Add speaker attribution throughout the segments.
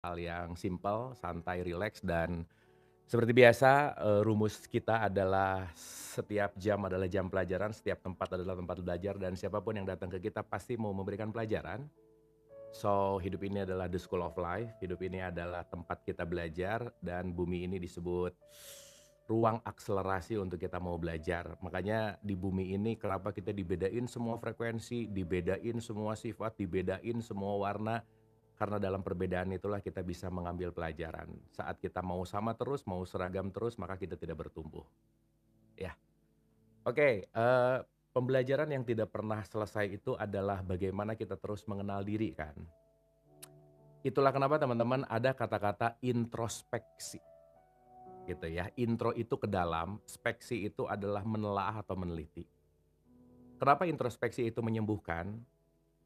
Speaker 1: hal yang simpel, santai, rileks, dan seperti biasa, rumus kita adalah setiap jam adalah jam pelajaran, setiap tempat adalah tempat belajar, dan siapapun yang datang ke kita pasti mau memberikan pelajaran. So, hidup ini adalah the school of life, hidup ini adalah tempat kita belajar, dan bumi ini disebut ruang akselerasi untuk kita mau belajar. Makanya di bumi ini kenapa kita dibedain semua frekuensi, dibedain semua sifat, dibedain semua warna, karena dalam perbedaan itulah kita bisa mengambil pelajaran. Saat kita mau sama terus, mau seragam terus, maka kita tidak bertumbuh. Ya, oke. Pembelajaran yang tidak pernah selesai itu adalah bagaimana kita terus mengenal diri kan. Itulah kenapa teman-teman ada kata-kata introspeksi gitu ya. Intro itu ke dalam, speksi itu adalah menelaah atau meneliti. Kenapa introspeksi itu menyembuhkan?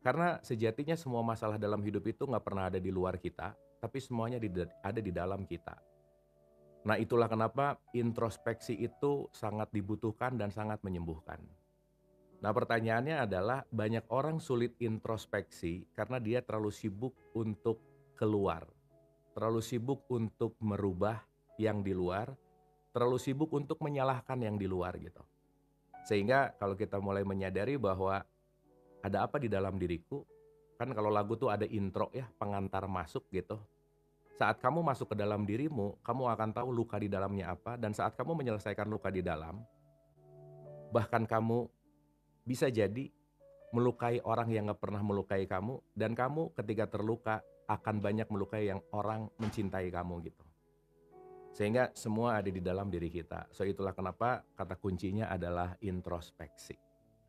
Speaker 1: Karena sejatinya semua masalah dalam hidup itu nggak pernah ada di luar kita, tapi semuanya ada di dalam kita. Nah, itulah kenapa introspeksi itu sangat dibutuhkan dan sangat menyembuhkan. Nah, pertanyaannya adalah banyak orang sulit introspeksi karena dia terlalu sibuk untuk keluar, terlalu sibuk untuk merubah yang di luar, terlalu sibuk untuk menyalahkan yang di luar gitu. Sehingga kalau kita mulai menyadari bahwa ada apa di dalam diriku, kan kalau lagu tuh ada intro ya, pengantar masuk gitu. Saat kamu masuk ke dalam dirimu, kamu akan tahu luka di dalamnya apa, dan saat kamu menyelesaikan luka di dalam, bahkan kamu bisa jadi melukai orang yang gak pernah melukai kamu, dan kamu ketika terluka akan banyak melukai yang orang mencintai kamu gitu. Sehingga semua ada di dalam diri kita. So itulah kenapa kata kuncinya adalah introspeksi.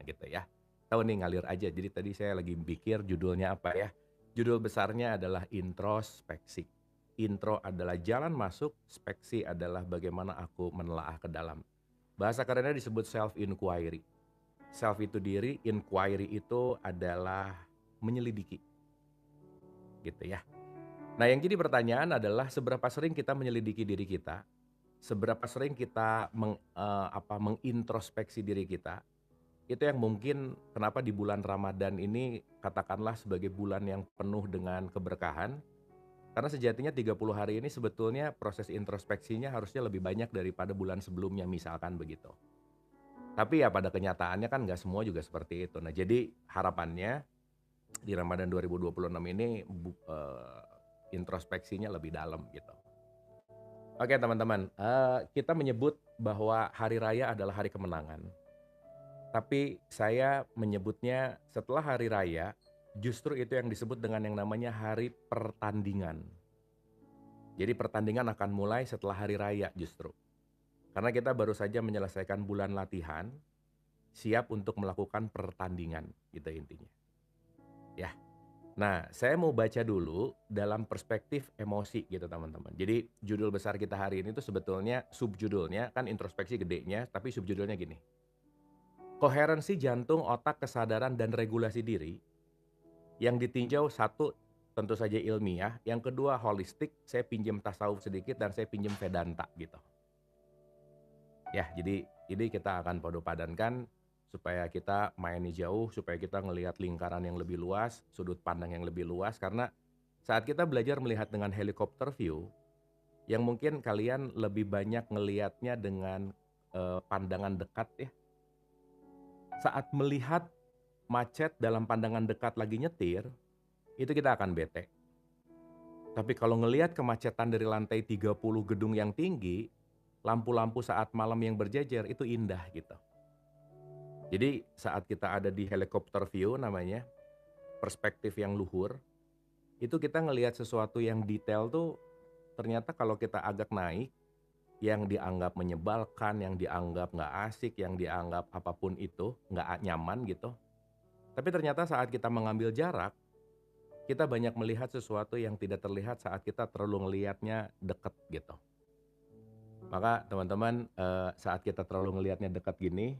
Speaker 1: Gitu ya. Tahu nih ngalir aja. Jadi tadi saya lagi pikir judulnya apa ya. Judul besarnya adalah introspeksi. Intro adalah jalan masuk, speksi adalah bagaimana aku menelaah ke dalam. Bahasa kerennya disebut self inquiry. Self itu diri, inquiry itu adalah menyelidiki. Gitu ya. Nah, yang jadi pertanyaan adalah seberapa sering kita menyelidiki diri kita, seberapa sering kita mengintrospeksi diri kita. Itu yang mungkin kenapa di bulan Ramadan ini katakanlah sebagai bulan yang penuh dengan keberkahan. Karena sejatinya 30 hari ini sebetulnya proses introspeksinya harusnya lebih banyak daripada bulan sebelumnya misalkan begitu. Tapi ya pada kenyataannya kan nggak semua juga seperti itu. Nah, jadi harapannya di Ramadan 2026 ini introspeksinya lebih dalam gitu. Oke teman-teman, kita menyebut bahwa hari raya adalah hari kemenangan. Tapi saya menyebutnya setelah hari raya, justru itu yang disebut dengan yang namanya hari pertandingan. Jadi pertandingan akan mulai setelah hari raya justru. Karena kita baru saja menyelesaikan bulan latihan, siap untuk melakukan pertandingan, gitu intinya. Ya. Nah, saya mau baca dulu dalam perspektif emosi gitu teman-teman. Jadi judul besar kita hari ini tuh sebetulnya subjudulnya kan introspeksi gedenya, tapi subjudulnya gini. Koherensi jantung, otak, kesadaran, dan regulasi diri yang ditinjau satu tentu saja ilmiah, yang kedua holistik, saya pinjam tasawuf sedikit dan saya pinjam Vedanta gitu. Ya, jadi ini kita akan padankan supaya kita mainnya jauh, supaya kita ngelihat lingkaran yang lebih luas, sudut pandang yang lebih luas, karena saat kita belajar melihat dengan helikopter view, yang mungkin kalian lebih banyak ngelihatnya dengan pandangan dekat ya. Saat melihat macet dalam pandangan dekat lagi nyetir, itu kita akan bete. Tapi kalau ngelihat kemacetan dari lantai 30 gedung yang tinggi, lampu-lampu saat malam yang berjejer itu indah gitu. Jadi saat kita ada di helikopter view namanya, perspektif yang luhur, itu kita ngelihat sesuatu yang detail tuh ternyata kalau kita agak naik, yang dianggap menyebalkan, yang dianggap nggak asik, yang dianggap apapun itu, nggak nyaman gitu. Tapi ternyata saat kita mengambil jarak, kita banyak melihat sesuatu yang tidak terlihat saat kita terlalu ngelihatnya deket gitu. Maka teman-teman, saat kita terlalu ngelihatnya dekat gini,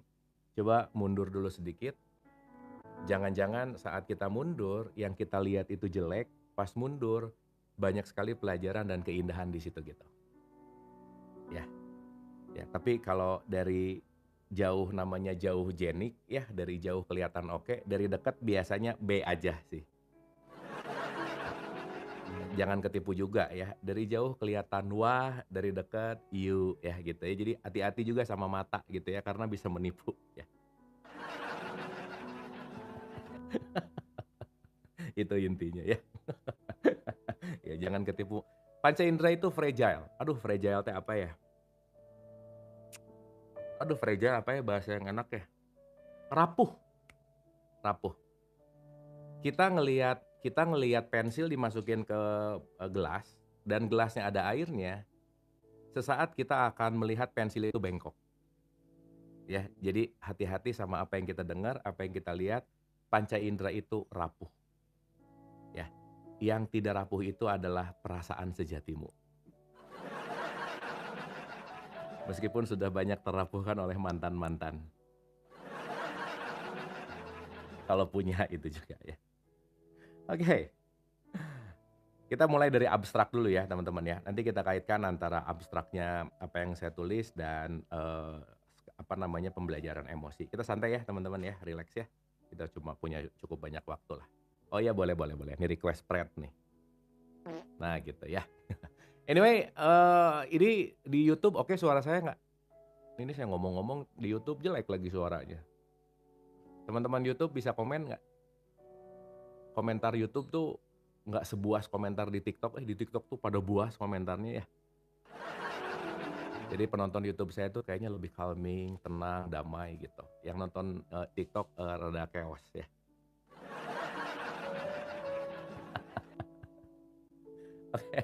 Speaker 1: coba mundur dulu sedikit. Jangan-jangan saat kita mundur, yang kita lihat itu jelek, pas mundur, banyak sekali pelajaran dan keindahan di situ gitu. Ya, ya. Tapi kalau dari jauh namanya jauh jenik, ya dari jauh kelihatan oke, dari dekat biasanya B aja sih. jangan ketipu juga ya. Dari jauh kelihatan wah, dari dekat you ya gitu ya. Jadi hati-hati juga sama mata gitu ya karena bisa menipu ya. Itu intinya ya. Ya jangan ketipu. Panca indera itu fragile. Aduh fragile teh apa ya? Aduh fragile apa ya bahasa yang enak ya? Rapuh, rapuh. Kita ngelihat pensil dimasukin ke, gelas dan gelasnya ada airnya, sesaat kita akan melihat pensil itu bengkok, ya. Jadi hati-hati sama apa yang kita dengar, apa yang kita lihat, panca indera itu rapuh, ya. Yang tidak rapuh itu adalah perasaan sejatimu, meskipun sudah banyak terapuhkan oleh mantan-mantan, kalau punya itu juga ya. Oke, kita mulai dari abstrak dulu ya teman-teman ya. Nanti kita kaitkan antara abstraknya apa yang saya tulis dan, apa namanya, pembelajaran emosi. Kita santai ya teman-teman ya, rileks ya. Kita cuma punya cukup banyak waktu lah. Oh iya boleh boleh boleh, ini request spread nih. Nah gitu ya. Anyway, ini di YouTube oke suara saya nggak? Ini saya ngomong-ngomong di YouTube jelek lagi suaranya. Teman-teman YouTube bisa komen nggak? Komentar YouTube tuh nggak sebuas komentar di TikTok, di TikTok tuh pada buas komentarnya ya. Jadi penonton YouTube saya tuh kayaknya lebih calming, tenang, damai gitu. Yang nonton, TikTok, rada chaos ya. Oke.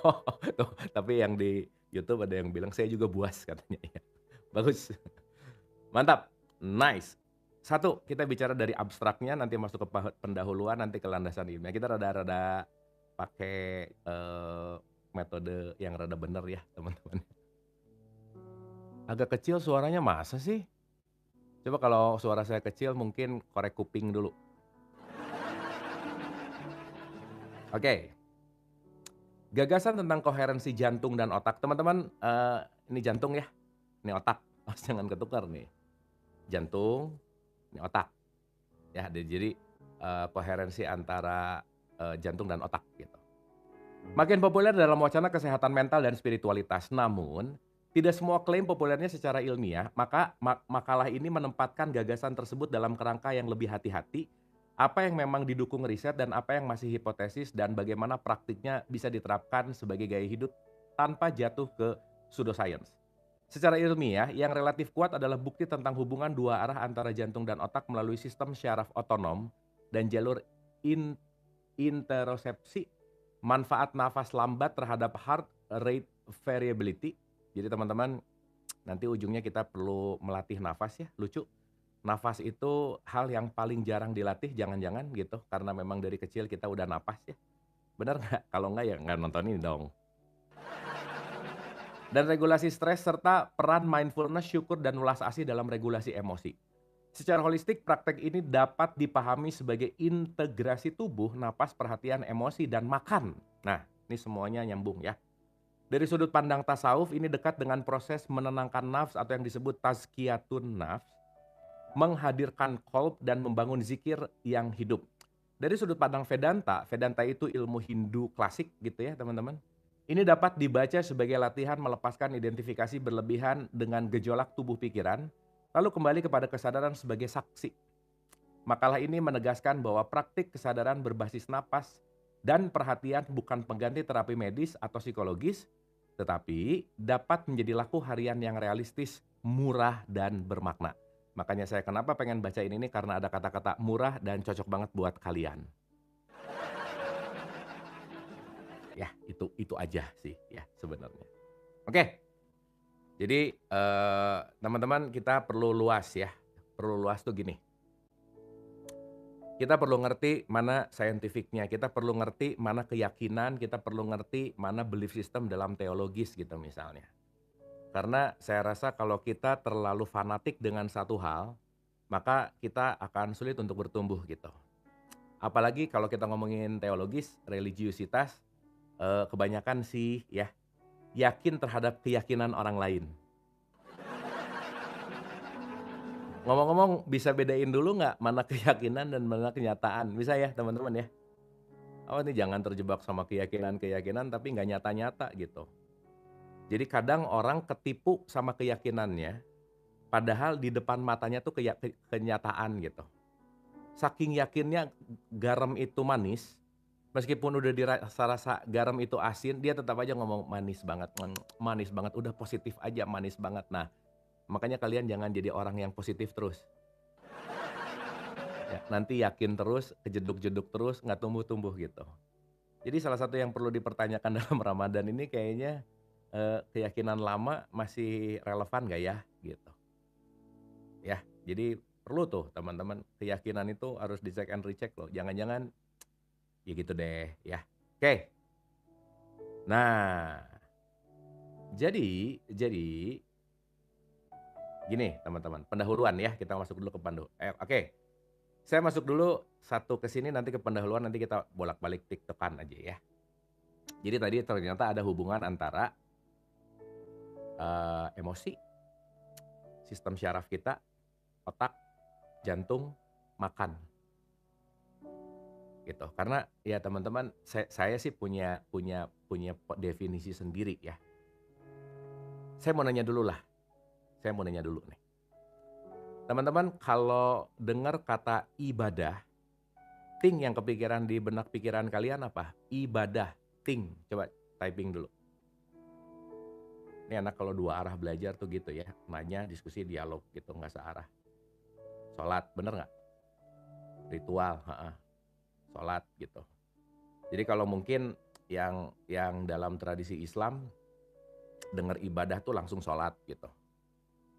Speaker 1: Oh, tuh, tapi yang di YouTube ada yang bilang, "Saya juga buas," katanya ya. Bagus, mantap, nice. Satu, kita bicara dari abstraknya, nanti masuk ke pendahuluan, nanti ke landasan ilmiah. Kita rada-rada pakai, metode yang rada bener ya, teman-teman. Agak kecil suaranya masa sih? Coba kalau suara saya kecil mungkin korek kuping dulu. Oke, gagasan tentang koherensi jantung dan otak. Teman-teman, ini jantung ya, ini otak. Awas jangan ketukar nih. Jantung, ini otak. Ya, jadi, koherensi antara, jantung dan otak gitu. Makin populer dalam wacana kesehatan mental dan spiritualitas. Namun, tidak semua klaim populernya secara ilmiah, maka makalah ini menempatkan gagasan tersebut dalam kerangka yang lebih hati-hati, apa yang memang didukung riset dan apa yang masih hipotesis dan bagaimana praktiknya bisa diterapkan sebagai gaya hidup tanpa jatuh ke pseudoscience. Secara ilmiah, yang relatif kuat adalah bukti tentang hubungan dua arah antara jantung dan otak melalui sistem syaraf otonom dan jalur in interocepsi, manfaat nafas lambat terhadap heart rate variability. Jadi teman-teman, nanti ujungnya kita perlu melatih nafas ya, lucu. Nafas itu hal yang paling jarang dilatih jangan-jangan gitu, karena memang dari kecil kita udah napas ya. Bener nggak? Kalau nggak ya nggak nonton ini dong. Dan regulasi stres serta peran mindfulness, syukur, dan welas asih dalam regulasi emosi. Secara holistik, praktek ini dapat dipahami sebagai integrasi tubuh, napas, perhatian, emosi, dan makan. Nah, ini semuanya nyambung ya. Dari sudut pandang tasawuf, ini dekat dengan proses menenangkan nafs atau yang disebut tazkiyatun nafs, menghadirkan qalb dan membangun zikir yang hidup. Dari sudut pandang Vedanta, Vedanta itu ilmu Hindu klasik gitu ya teman-teman. Ini dapat dibaca sebagai latihan melepaskan identifikasi berlebihan dengan gejolak tubuh pikiran, lalu kembali kepada kesadaran sebagai saksi. Makalah ini menegaskan bahwa praktik kesadaran berbasis napas dan perhatian bukan pengganti terapi medis atau psikologis, tetapi dapat menjadi laku harian yang realistis, murah, dan bermakna. Makanya saya kenapa pengen baca ini karena ada kata-kata murah dan cocok banget buat kalian. Ya, itu aja sih ya sebenarnya. Oke, jadi teman-teman kita perlu luas ya. Perlu luas tuh gini. Kita perlu ngerti mana scientificnya, kita perlu ngerti mana keyakinan, kita perlu ngerti mana belief system dalam teologis gitu misalnya. Karena saya rasa kalau kita terlalu fanatik dengan satu hal, maka kita akan sulit untuk bertumbuh gitu. Apalagi kalau kita ngomongin teologis, religiusitas, kebanyakan sih ya, yakin terhadap keyakinan orang lain. Ngomong-ngomong bisa bedain dulu nggak mana keyakinan dan mana kenyataan? Bisa ya teman-teman ya? Oh nih jangan terjebak sama keyakinan-keyakinan tapi nggak nyata-nyata gitu. Jadi kadang orang ketipu sama keyakinannya, padahal di depan matanya tuh kenyataan gitu. Saking yakinnya garam itu manis, meskipun udah dirasa-rasa garam itu asin, dia tetap aja ngomong, "Manis banget, manis banget, udah positif aja, manis banget." Nah, makanya kalian jangan jadi orang yang positif terus, ya. Nanti yakin terus, kejeduk-jeduk terus, nggak tumbuh-tumbuh gitu. Jadi salah satu yang perlu dipertanyakan dalam Ramadan ini kayaknya, keyakinan lama masih relevan nggak ya, gitu. Ya, jadi perlu tuh teman-teman, keyakinan itu harus dicek and recheck loh, jangan-jangan ya gitu deh, ya. Oke, nah jadi gini teman-teman, pendahuluan ya, kita masuk dulu ke oke, saya masuk dulu satu ke sini, nanti ke pendahuluan, nanti kita bolak-balik tiktokan aja ya. Jadi tadi ternyata ada hubungan antara, emosi, sistem syaraf kita, otak, jantung, makan, gitu. Karena ya teman-teman, saya sih punya punya punya definisi sendiri ya. Saya mau nanya dulu lah, saya mau nanya dulu nih. Teman-teman kalau dengar kata ibadah, ting yang kepikiran di benak pikiran kalian apa? Ibadah, ting. Coba typing dulu. Ini anak kalau dua arah belajar tuh gitu ya, nanya, diskusi, dialog gitu, nggak searah. Sholat, bener nggak? Ritual, heeh. Sholat gitu. Jadi kalau mungkin yang dalam tradisi Islam, dengar ibadah tuh langsung sholat gitu.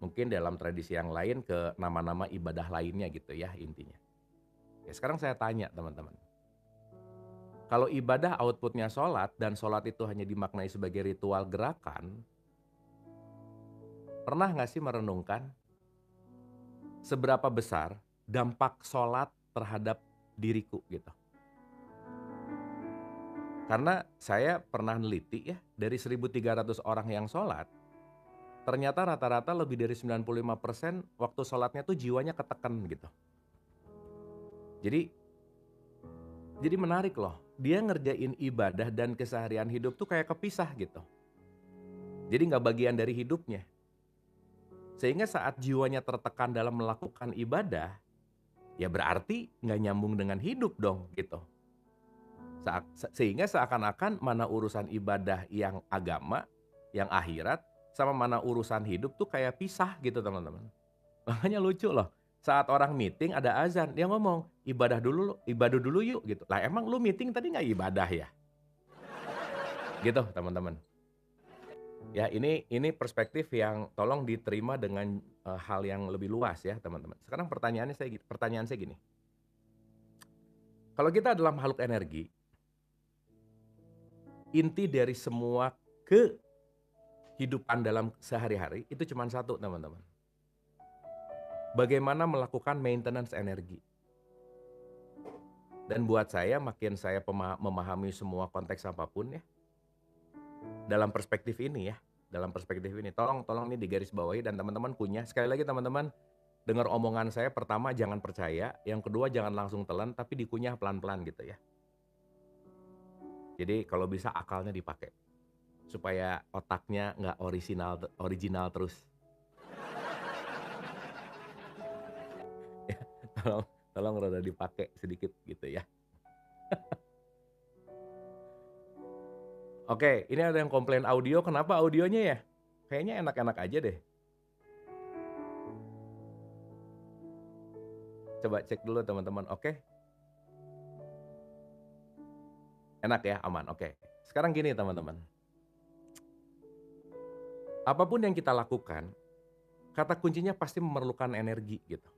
Speaker 1: Mungkin dalam tradisi yang lain ke nama-nama ibadah lainnya gitu ya intinya. Ya sekarang saya tanya teman-teman. Kalau ibadah outputnya sholat dan sholat itu hanya dimaknai sebagai ritual gerakan, pernah nggak sih merenungkan seberapa besar dampak sholat terhadap diriku gitu? Karena saya pernah neliti ya, dari 1.300 orang yang sholat, ternyata rata-rata lebih dari 95% waktu sholatnya tuh jiwanya ketekan gitu. Jadi menarik loh, dia ngerjain ibadah dan keseharian hidup tuh kayak kepisah gitu. Jadi nggak bagian dari hidupnya. Sehingga saat jiwanya tertekan dalam melakukan ibadah, ya berarti nggak nyambung dengan hidup dong gitu. Sehingga seakan-akan mana urusan ibadah yang agama, yang akhirat, sama mana urusan hidup tuh kayak pisah gitu teman-teman. Makanya lucu loh, saat orang meeting ada azan, dia ngomong, ibadah dulu yuk gitu. Lah emang lu meeting tadi nggak ibadah ya? Gitu teman-teman. Ya ini perspektif yang tolong diterima dengan, hal yang lebih luas ya teman-teman. Sekarang pertanyaan saya gini, kalau kita adalah makhluk energi, inti dari semua kehidupan dalam sehari-hari itu cuma satu teman-teman, bagaimana melakukan maintenance energi. Dan buat saya makin saya memahami semua konteks apapun ya, dalam perspektif ini ya, tolong ini digarisbawahi dan teman-teman punya, sekali lagi teman-teman, dengar omongan saya pertama jangan percaya, yang kedua jangan langsung telan tapi dikunyah pelan-pelan gitu ya. Jadi kalau bisa akalnya dipakai, supaya otaknya nggak original terus. Ya, tolong tolong rada dipakai sedikit gitu ya. Oke, ini ada yang komplain audio, kenapa audionya ya? Kayaknya enak-enak aja deh. Coba cek dulu teman-teman, oke? Enak ya, aman, oke. Sekarang gini teman-teman, apapun yang kita lakukan, kata kuncinya pasti memerlukan energi gitu,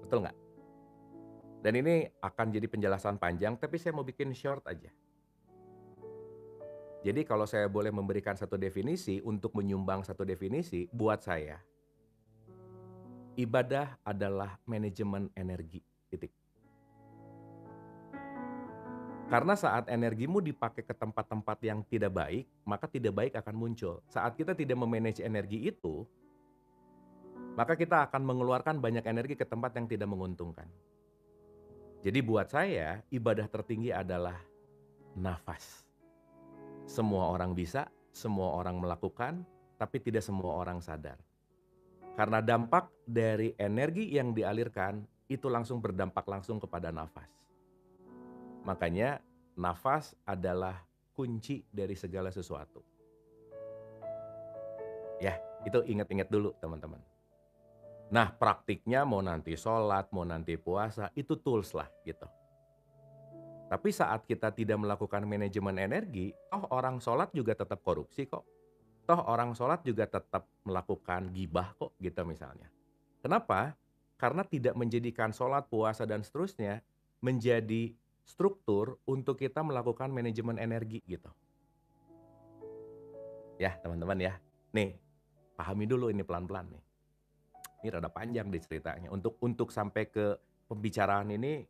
Speaker 1: betul nggak? Dan ini akan jadi penjelasan panjang, tapi saya mau bikin short aja. Jadi kalau saya boleh memberikan satu definisi, untuk menyumbang satu definisi, buat saya, ibadah adalah manajemen energi, titik. Karena saat energimu dipakai ke tempat-tempat yang tidak baik, maka tidak baik akan muncul. Saat kita tidak memanage energi itu, maka kita akan mengeluarkan banyak energi ke tempat yang tidak menguntungkan. Jadi buat saya, ibadah tertinggi adalah nafas. Semua orang bisa, semua orang melakukan, tapi tidak semua orang sadar. Karena dampak dari energi yang dialirkan, itu langsung berdampak langsung kepada nafas. Makanya, nafas adalah kunci dari segala sesuatu. Ya, itu ingat-ingat dulu teman-teman. Nah, praktiknya mau nanti sholat, mau nanti puasa, itu tools lah gitu. Tapi saat kita tidak melakukan manajemen energi, toh orang sholat juga tetap korupsi kok. Toh orang sholat juga tetap melakukan gibah kok gitu misalnya. Kenapa? Karena tidak menjadikan sholat, puasa, dan seterusnya menjadi struktur untuk kita melakukan manajemen energi gitu. Ya teman-teman ya. Nih, pahami dulu ini pelan-pelan nih. Ini rada panjang deh ceritanya. Untuk sampai ke pembicaraan ini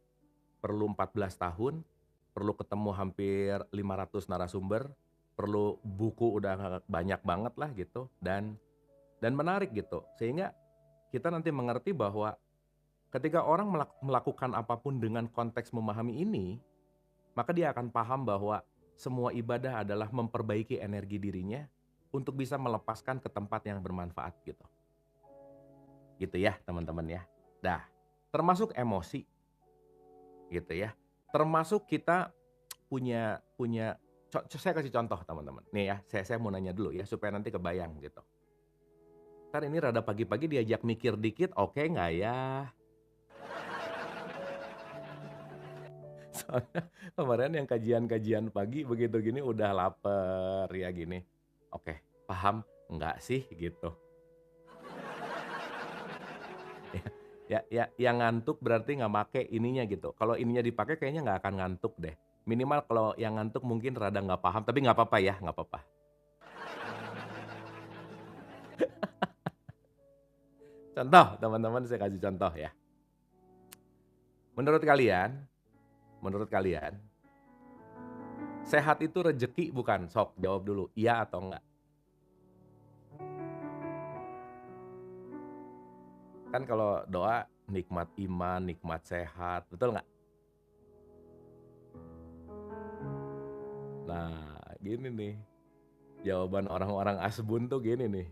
Speaker 1: perlu 14 tahun, perlu ketemu hampir 500 narasumber, perlu buku udah banyak banget lah gitu, dan menarik gitu. Sehingga kita nanti mengerti bahwa ketika orang melakukan apapun dengan konteks memahami ini, maka dia akan paham bahwa semua ibadah adalah memperbaiki energi dirinya untuk bisa melepaskan ke tempat yang bermanfaat gitu. Gitu ya teman-teman ya. Dah, termasuk emosi gitu ya. Termasuk kita punya punya saya kasih contoh teman-teman. Nih ya, saya mau nanya dulu ya supaya nanti kebayang gitu. Entar ini rada pagi-pagi diajak mikir dikit, oke nggak ya? Soalnya kemarin yang kajian-kajian pagi begitu gini udah lapar ya gini. Oke, paham nggak sih gitu. Yang ngantuk berarti nggak make ininya gitu. Kalau ininya dipakai kayaknya nggak akan ngantuk deh. Minimal kalau yang ngantuk mungkin rada nggak paham, tapi nggak apa-apa ya, nggak apa-apa. Contoh, teman-teman saya kasih contoh ya. Menurut kalian, menurut kalian, sehat itu rejeki bukan? Sok jawab dulu, iya atau enggak? Kan kalau doa nikmat iman, nikmat sehat, betul nggak? Nah, gini nih, jawaban orang-orang asbun tuh gini nih.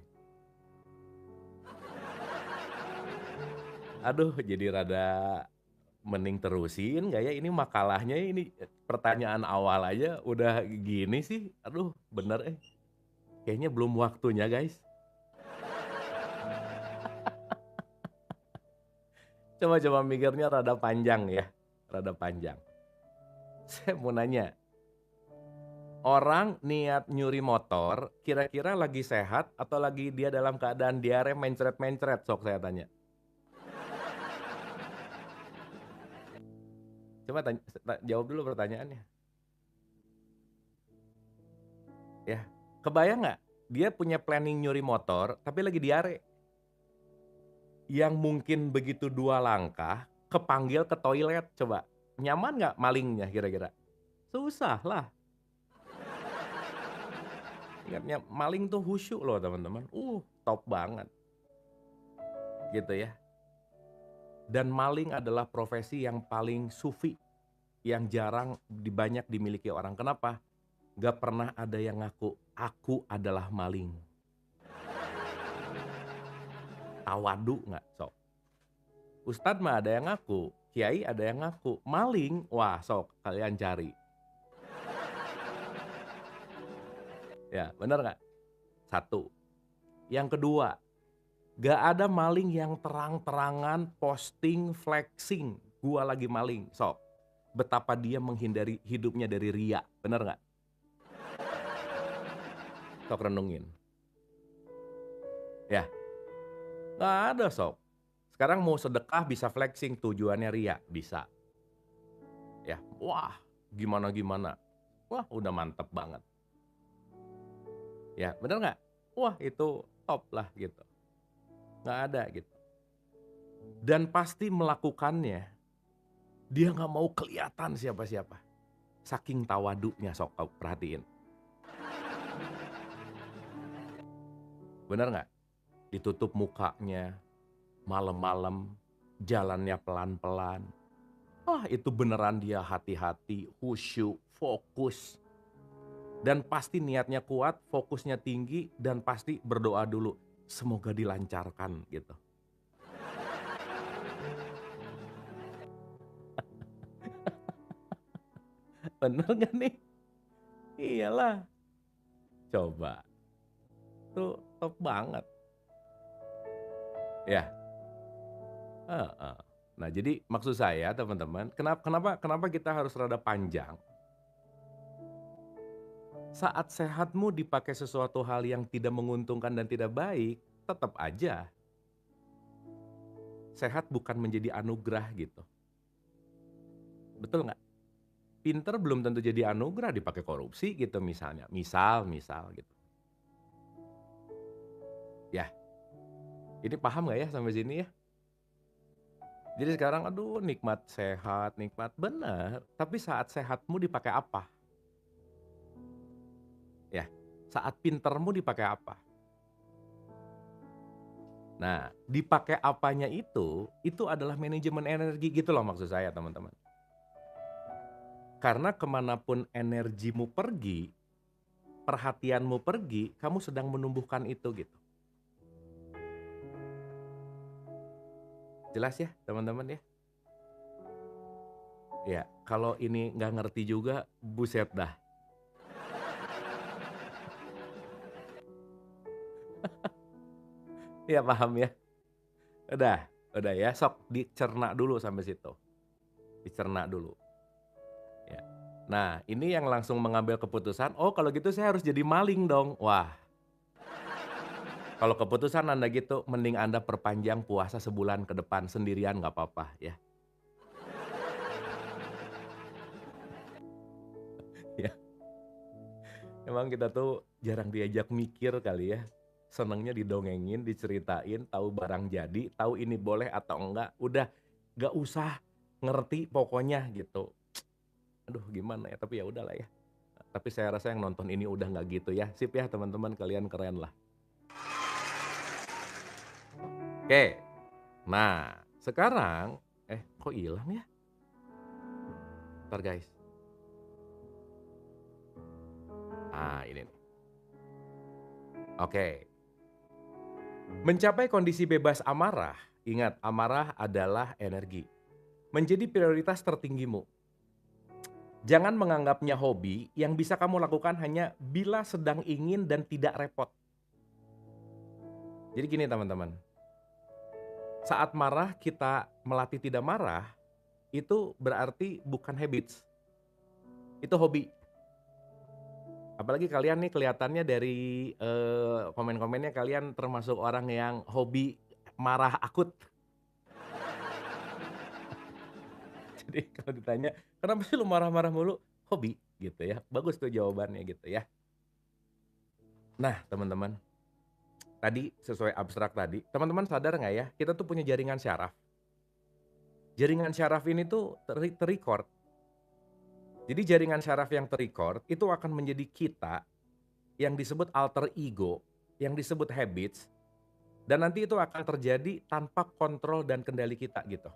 Speaker 1: Aduh, jadi rada mending terusin nggak ya? Ini makalahnya ini pertanyaan awal aja udah gini sih. Aduh, bener kayaknya belum waktunya guys. Coba-coba mikirnya rada panjang ya, rada panjang. Saya mau nanya, orang niat nyuri motor, kira-kira lagi sehat atau lagi dia dalam keadaan diare mencret-mencret? Sok saya tanya. Coba jawab dulu pertanyaannya. Ya, kebayang nggak? Dia punya planning nyuri motor, tapi lagi diare. Yang mungkin begitu 2 langkah, kepanggil ke toilet, coba. Nyaman nggak malingnya kira-kira? Susah lah. Ingatnya maling tuh khusyuk loh teman-teman. Top banget. Gitu ya. Dan maling adalah profesi yang paling sufi, yang jarang banyak dimiliki orang. Kenapa? Gak pernah ada yang ngaku, aku adalah maling. Tawadu nggak, sok? Ustadz mah ada yang ngaku, kiai ada yang ngaku, maling, wah sok kalian cari. Ya, bener nggak? Satu. Yang kedua, gak ada maling yang terang-terangan posting flexing, gua lagi maling, sok. Betapa dia menghindari hidupnya dari ria, bener nggak? Sok renungin. Ya, nggak ada sok. Sekarang mau sedekah bisa flexing, tujuannya ria, bisa. Ya, wah gimana-gimana. Wah udah mantep banget. Ya, bener nggak? Wah itu top lah gitu. Nggak ada gitu. Dan pasti melakukannya, dia nggak mau kelihatan siapa-siapa. Saking tawadunya sok kau perhatiin. Bener nggak? Ditutup mukanya, malam-malam, jalannya pelan-pelan. Itu beneran dia hati-hati, khusyuk, fokus. Dan pasti niatnya kuat, fokusnya tinggi, dan pasti berdoa dulu. Semoga dilancarkan gitu. Bener gak nih? Iyalah. Coba. Tuh top banget. Ya. Heeh. Nah jadi maksud saya teman-teman, kenapa kita harus rada panjang? Saat sehatmu dipakai sesuatu hal yang tidak menguntungkan dan tidak baik, tetap aja sehat bukan menjadi anugerah gitu. Betul nggak? Pinter belum tentu jadi anugerah, dipakai korupsi gitu misalnya. Misal gitu. Ya, ini paham nggak ya sampai sini ya? Jadi sekarang aduh nikmat sehat, nikmat bener. Tapi saat sehatmu dipakai apa? Ya, saat pintermu dipakai apa? Nah, dipakai apanya itu adalah manajemen energi gitu loh maksud saya teman-teman. Karena kemanapun energimu pergi, perhatianmu pergi, kamu sedang menumbuhkan itu gitu. Jelas ya teman-teman ya? Ya, kalau ini nggak ngerti juga, buset dah. Ya paham ya? Udah ya, sok dicerna dulu sampai situ. Dicerna dulu. Ya. Nah, ini yang langsung mengambil keputusan, oh kalau gitu saya harus jadi maling dong. Wah, kalau keputusan Anda gitu, mending Anda perpanjang puasa sebulan ke depan sendirian nggak apa-apa ya. Ya, emang kita tuh jarang diajak mikir kali ya. Senengnya didongengin, diceritain, tahu barang jadi, tahu ini boleh atau enggak, udah nggak usah ngerti pokoknya gitu. Aduh gimana ya, tapi ya udahlah ya. Tapi saya rasa yang nonton ini udah nggak gitu ya. Sip ya teman-teman, kalian keren lah. Oke, nah sekarang, kok hilang ya? Ntar guys. Ini nih. Oke, mencapai kondisi bebas amarah, ingat amarah adalah energi. Menjadi prioritas tertinggimu. Jangan menganggapnya hobi yang bisa kamu lakukan hanya bila sedang ingin dan tidak repot. Jadi gini teman-teman, saat marah kita melatih tidak marah, itu berarti bukan habits, itu hobi. Apalagi kalian nih kelihatannya dari, komen-komennya kalian termasuk orang yang hobi marah akut. Jadi kalau ditanya, "Kenapa sih lu marah-marah mulu?" "Hobi," gitu ya. Bagus tuh jawabannya gitu ya. Nah teman-teman, tadi sesuai abstrak tadi, teman-teman sadar nggak ya, kita tuh punya jaringan syaraf. Jaringan syaraf ini tuh ter-record. Jadi jaringan syaraf yang ter-record itu akan menjadi kita yang disebut alter ego, yang disebut habits, dan nanti itu akan terjadi tanpa kontrol dan kendali kita gitu.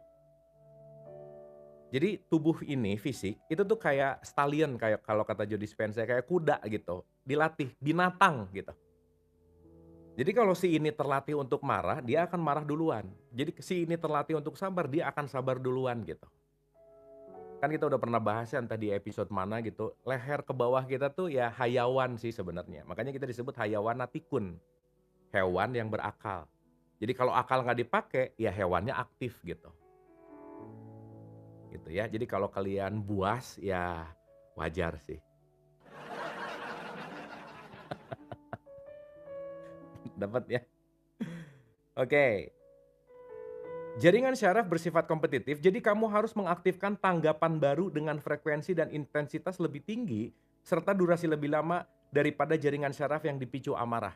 Speaker 1: Jadi tubuh ini fisik itu tuh kayak stallion, kayak kalau kata Joe Dispenza kayak kuda gitu, dilatih, binatang gitu. Jadi kalau si ini terlatih untuk marah, dia akan marah duluan. Jadi si ini terlatih untuk sabar, dia akan sabar duluan gitu. Kan kita udah pernah bahas ya entah di episode mana gitu, leher ke bawah kita tuh ya hayawan sih sebenarnya. Makanya kita disebut hayawan natikun, hewan yang berakal. Jadi kalau akal nggak dipakai, ya hewannya aktif gitu. Gitu ya. Jadi kalau kalian buas, ya wajar sih. Dapat ya? Oke. Jaringan syaraf bersifat kompetitif, jadi kamu harus mengaktifkan tanggapan baru dengan frekuensi dan intensitas lebih tinggi, serta durasi lebih lama daripada jaringan syaraf yang dipicu amarah.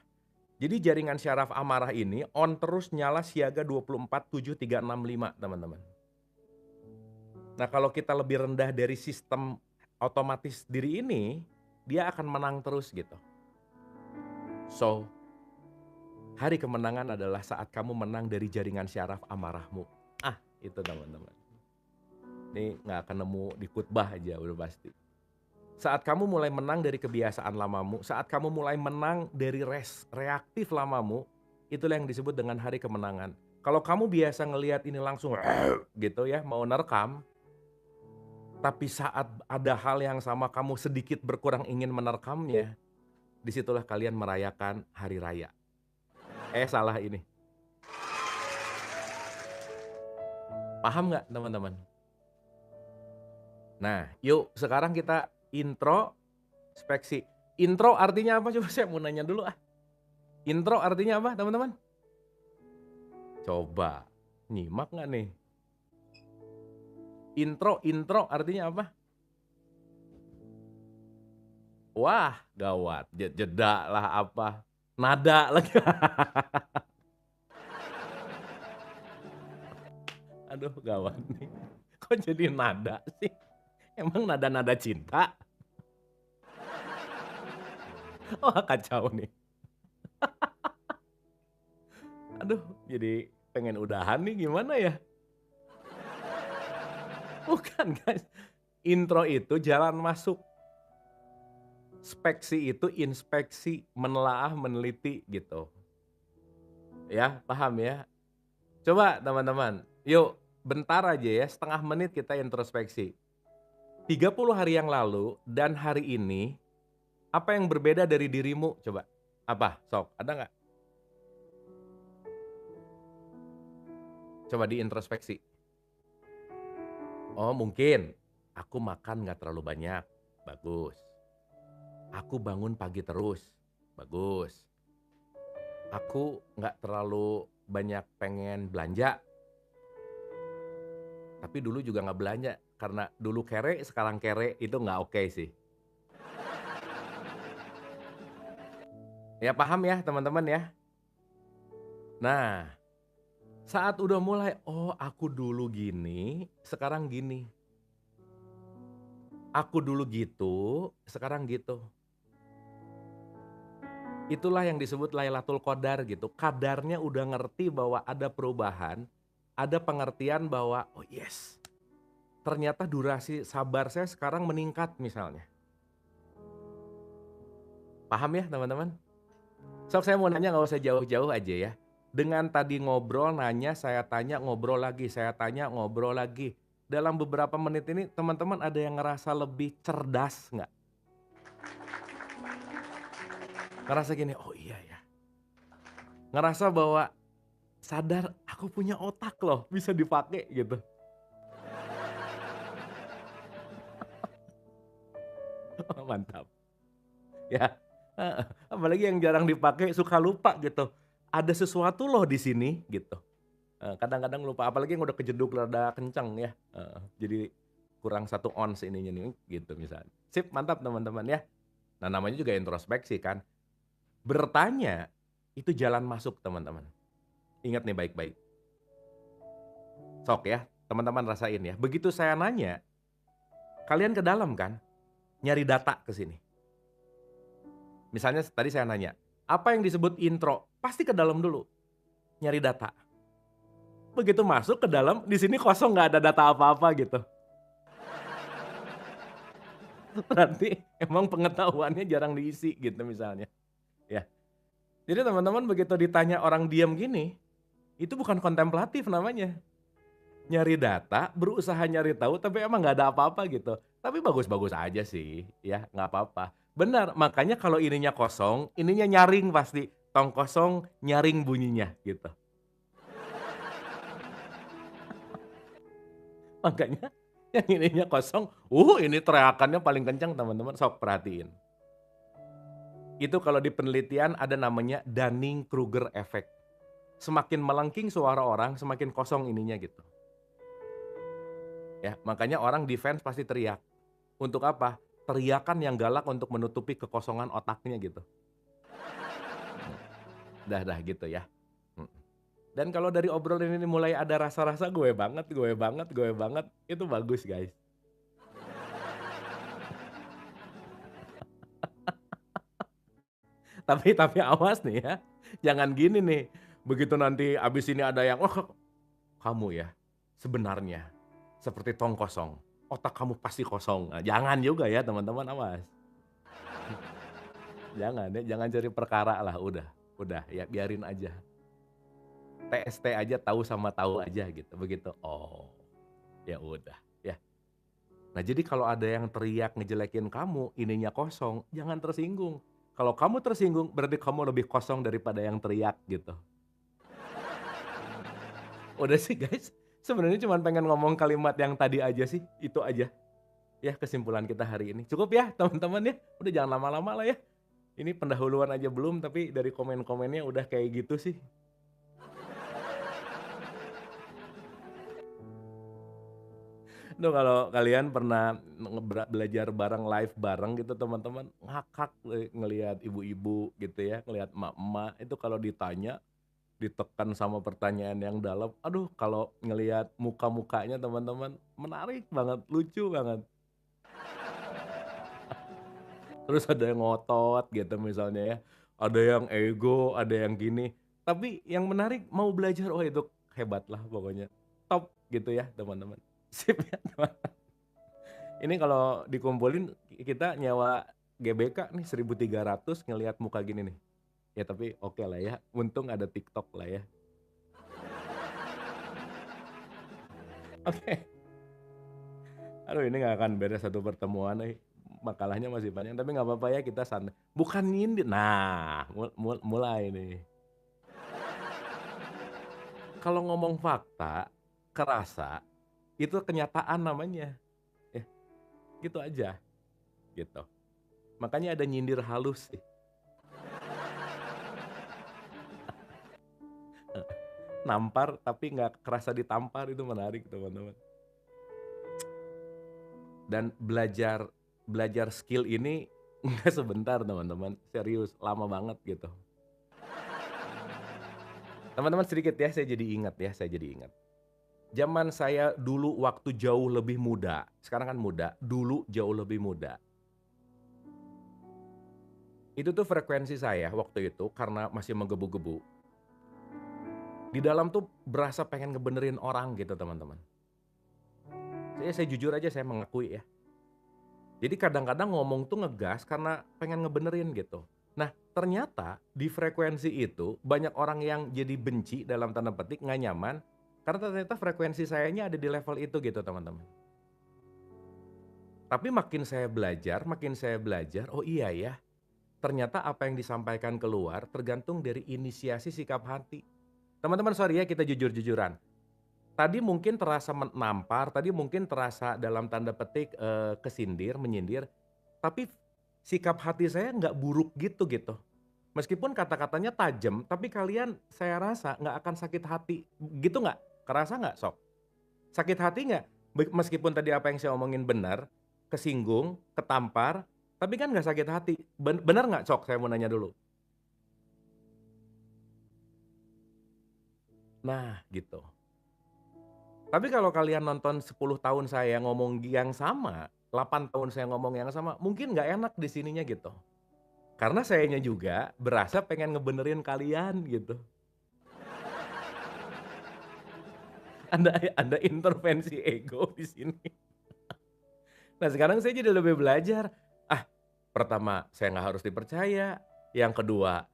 Speaker 1: Jadi jaringan syaraf amarah ini on terus nyala siaga 24/7/365 teman-teman. Nah kalau kita lebih rendah dari sistem otomatis diri ini, dia akan menang terus gitu. So, hari kemenangan adalah saat kamu menang dari jaringan syaraf amarahmu. Itu teman-teman. Nih nggak akan nemu di khutbah aja udah pasti. Saat kamu mulai menang dari kebiasaan lamamu, saat kamu mulai menang dari reaktif lamamu, itulah yang disebut dengan hari kemenangan. Kalau kamu biasa ngelihat ini langsung gitu ya, mau nerekam, tapi saat ada hal yang sama kamu sedikit berkurang ingin menerekamnya, disitulah kalian merayakan hari raya. Salah ini. Paham nggak teman-teman? Nah, yuk sekarang kita introspeksi. Intro artinya apa? Coba saya mau nanya dulu ah. Intro artinya apa teman-teman? Coba, nyimak nggak nih? Intro artinya apa? Wah, gawat. Jeda lah apa? Nada lagi. Aduh, gawat nih. Kok jadi nada sih? Emang nada-nada cinta? Wah, kacau nih. Aduh, jadi pengen udahan nih gimana ya? Bukan guys, intro itu jalan masuk. Speksi itu inspeksi, menelaah, meneliti gitu. Ya, paham ya? Coba teman-teman, yuk bentar aja ya, setengah menit kita introspeksi. 30 hari yang lalu dan hari ini, apa yang berbeda dari dirimu? Coba, apa? Sok, ada nggak? Coba diintrospeksi. Oh mungkin, aku makan nggak terlalu banyak, bagus. Aku bangun pagi terus, bagus. Aku nggak terlalu banyak pengen belanja, tapi dulu juga nggak belanja. Karena dulu kere, sekarang kere, itu nggak oke sih. Ya paham ya teman-teman ya? Nah, saat udah mulai, oh aku dulu gini, sekarang gini. Aku dulu gitu, sekarang gitu. Itulah yang disebut Lailatul Qadar gitu. Kadarnya udah ngerti bahwa ada perubahan, ada pengertian bahwa oh yes, ternyata durasi sabar saya sekarang meningkat misalnya. Paham ya teman-teman? Sok saya mau nanya nggak usah jauh-jauh aja ya. Dengan tadi ngobrol, nanya, saya tanya, ngobrol lagi, saya tanya, ngobrol lagi. Dalam beberapa menit ini teman-teman ada yang ngerasa lebih cerdas nggak? Ngerasa gini, oh iya ya. Ngerasa bahwa sadar aku punya otak loh, bisa dipakai gitu. Mantap. Ya, heeh, apalagi yang jarang dipakai suka lupa gitu. Ada sesuatu loh di sini gitu. Kadang-kadang lupa, apalagi yang udah kejeduk rada kenceng ya, jadi kurang 1 ons ininya nih gitu misalnya. Sip, mantap teman-teman ya. Nah namanya juga introspeksi kan. Bertanya itu jalan masuk teman-teman. Ingat nih baik-baik. Sok ya, teman-teman rasain ya. Begitu saya nanya, kalian ke dalam kan? Nyari data ke sini. Misalnya tadi saya nanya, apa yang disebut intro? Pasti ke dalam dulu, nyari data. Begitu masuk ke dalam, di sini kosong nggak ada data apa-apa gitu. Berarti emang pengetahuannya jarang diisi gitu misalnya. Ya. Jadi teman-teman begitu ditanya orang diam gini, itu bukan kontemplatif namanya. Nyari data, berusaha nyari tahu tapi emang nggak ada apa-apa gitu. Tapi bagus-bagus aja sih, ya nggak apa-apa. Benar, makanya kalau ininya kosong, ininya nyaring pasti. Tong kosong, nyaring bunyinya gitu. Makanya yang ininya kosong, ini teriakannya paling kencang teman-teman, sok perhatiin. Itu kalau di penelitian ada namanya Dunning-Kruger effect. Semakin melengking suara orang, semakin kosong ininya gitu. Ya, makanya orang defense pasti teriak. Untuk apa? Teriakan yang galak untuk menutupi kekosongan otaknya gitu. Dah gitu ya. Mhm. Dan kalau dari obrolan ini mulai ada rasa-rasa gue banget, itu bagus guys. Tapi awas nih ya, jangan gini nih, begitu nanti abis ini ada yang, "Oh kamu ya, sebenarnya seperti tong kosong, otak kamu pasti kosong. Nah, jangan juga ya teman-teman, awas. Jangan ya, jangan cari perkara lah, udah ya biarin aja. TST aja tahu sama tahu aja gitu, begitu, oh, ya udah, ya. Nah jadi kalau ada yang teriak ngejelekin kamu, ininya kosong, jangan tersinggung. Kalau kamu tersinggung berarti kamu lebih kosong daripada yang teriak gitu. Udah sih guys, sebenarnya cuma pengen ngomong kalimat yang tadi aja sih, itu aja. Ya kesimpulan kita hari ini. Cukup ya teman-teman ya, udah jangan lama-lama lah ya. Ini pendahuluan aja belum, tapi dari komen-komennya udah kayak gitu sih. Duh kalau kalian pernah belajar bareng, live bareng gitu teman-teman, ngakak ngelihat ibu-ibu gitu ya, ngelihat emak-emak, itu kalau ditanya, ditekan sama pertanyaan yang dalam, aduh kalau ngelihat muka-mukanya teman-teman, menarik banget, lucu banget. Terus ada yang ngotot gitu misalnya ya, ada yang ego, ada yang gini. Tapi yang menarik mau belajar, oh itu hebat lah pokoknya. Top gitu ya teman-teman. Sip ya teman. Ini kalau dikumpulin kita nyewa GBK nih 1.300 ngelihat muka gini nih. Ya tapi oke lah ya, untung ada TikTok lah ya. Oke. Aduh ini nggak akan beres satu pertemuan nih. Makalahnya masih banyak, tapi nggak apa-apa ya kita santai. Bukan nyindir. Nah, mulai nih. Kalau ngomong fakta, kerasa, itu kenyataan namanya. Ya, gitu aja, gitu. Makanya ada nyindir halus sih. Nampar tapi nggak kerasa ditampar itu menarik teman-teman. Dan belajar belajar skill ini nggak sebentar teman-teman, serius, lama banget gitu. Teman-teman sedikit ya, saya jadi ingat. Zaman saya dulu waktu jauh lebih muda, sekarang kan muda, dulu jauh lebih muda. Itu tuh frekuensi saya waktu itu karena masih menggebu-gebu, di dalam tuh berasa pengen ngebenerin orang gitu teman-teman. Saya jujur aja saya mengakui ya. Jadi kadang-kadang ngomong tuh ngegas karena pengen ngebenerin gitu. Nah ternyata di frekuensi itu banyak orang yang jadi benci dalam tanda petik nggak nyaman, karena ternyata frekuensi sayanya ada di level itu gitu teman-teman. Tapi makin saya belajar, oh iya ya, ternyata apa yang disampaikan keluar tergantung dari inisiasi sikap hati. Teman-teman sorry ya kita jujur-jujuran. Tadi mungkin terasa menampar, tadi mungkin terasa dalam tanda petik, kesindir, menyindir, tapi sikap hati saya nggak buruk gitu. Meskipun kata-katanya tajam, tapi kalian saya rasa nggak akan sakit hati, gitu nggak? Kerasa nggak Sok? Sakit hati nggak? Meskipun tadi apa yang saya omongin benar, kesinggung, ketampar, tapi kan nggak sakit hati. Benar nggak Sok? Saya mau nanya dulu. Nah gitu. Tapi kalau kalian nonton 10 tahun saya ngomong yang sama, 8 tahun saya ngomong yang sama, mungkin nggak enak di sininya gitu. Karena sayanya juga berasa pengen ngebenerin kalian gitu. Ada intervensi ego di sini. Nah sekarang saya jadi lebih belajar, ah pertama saya nggak harus dipercaya, yang kedua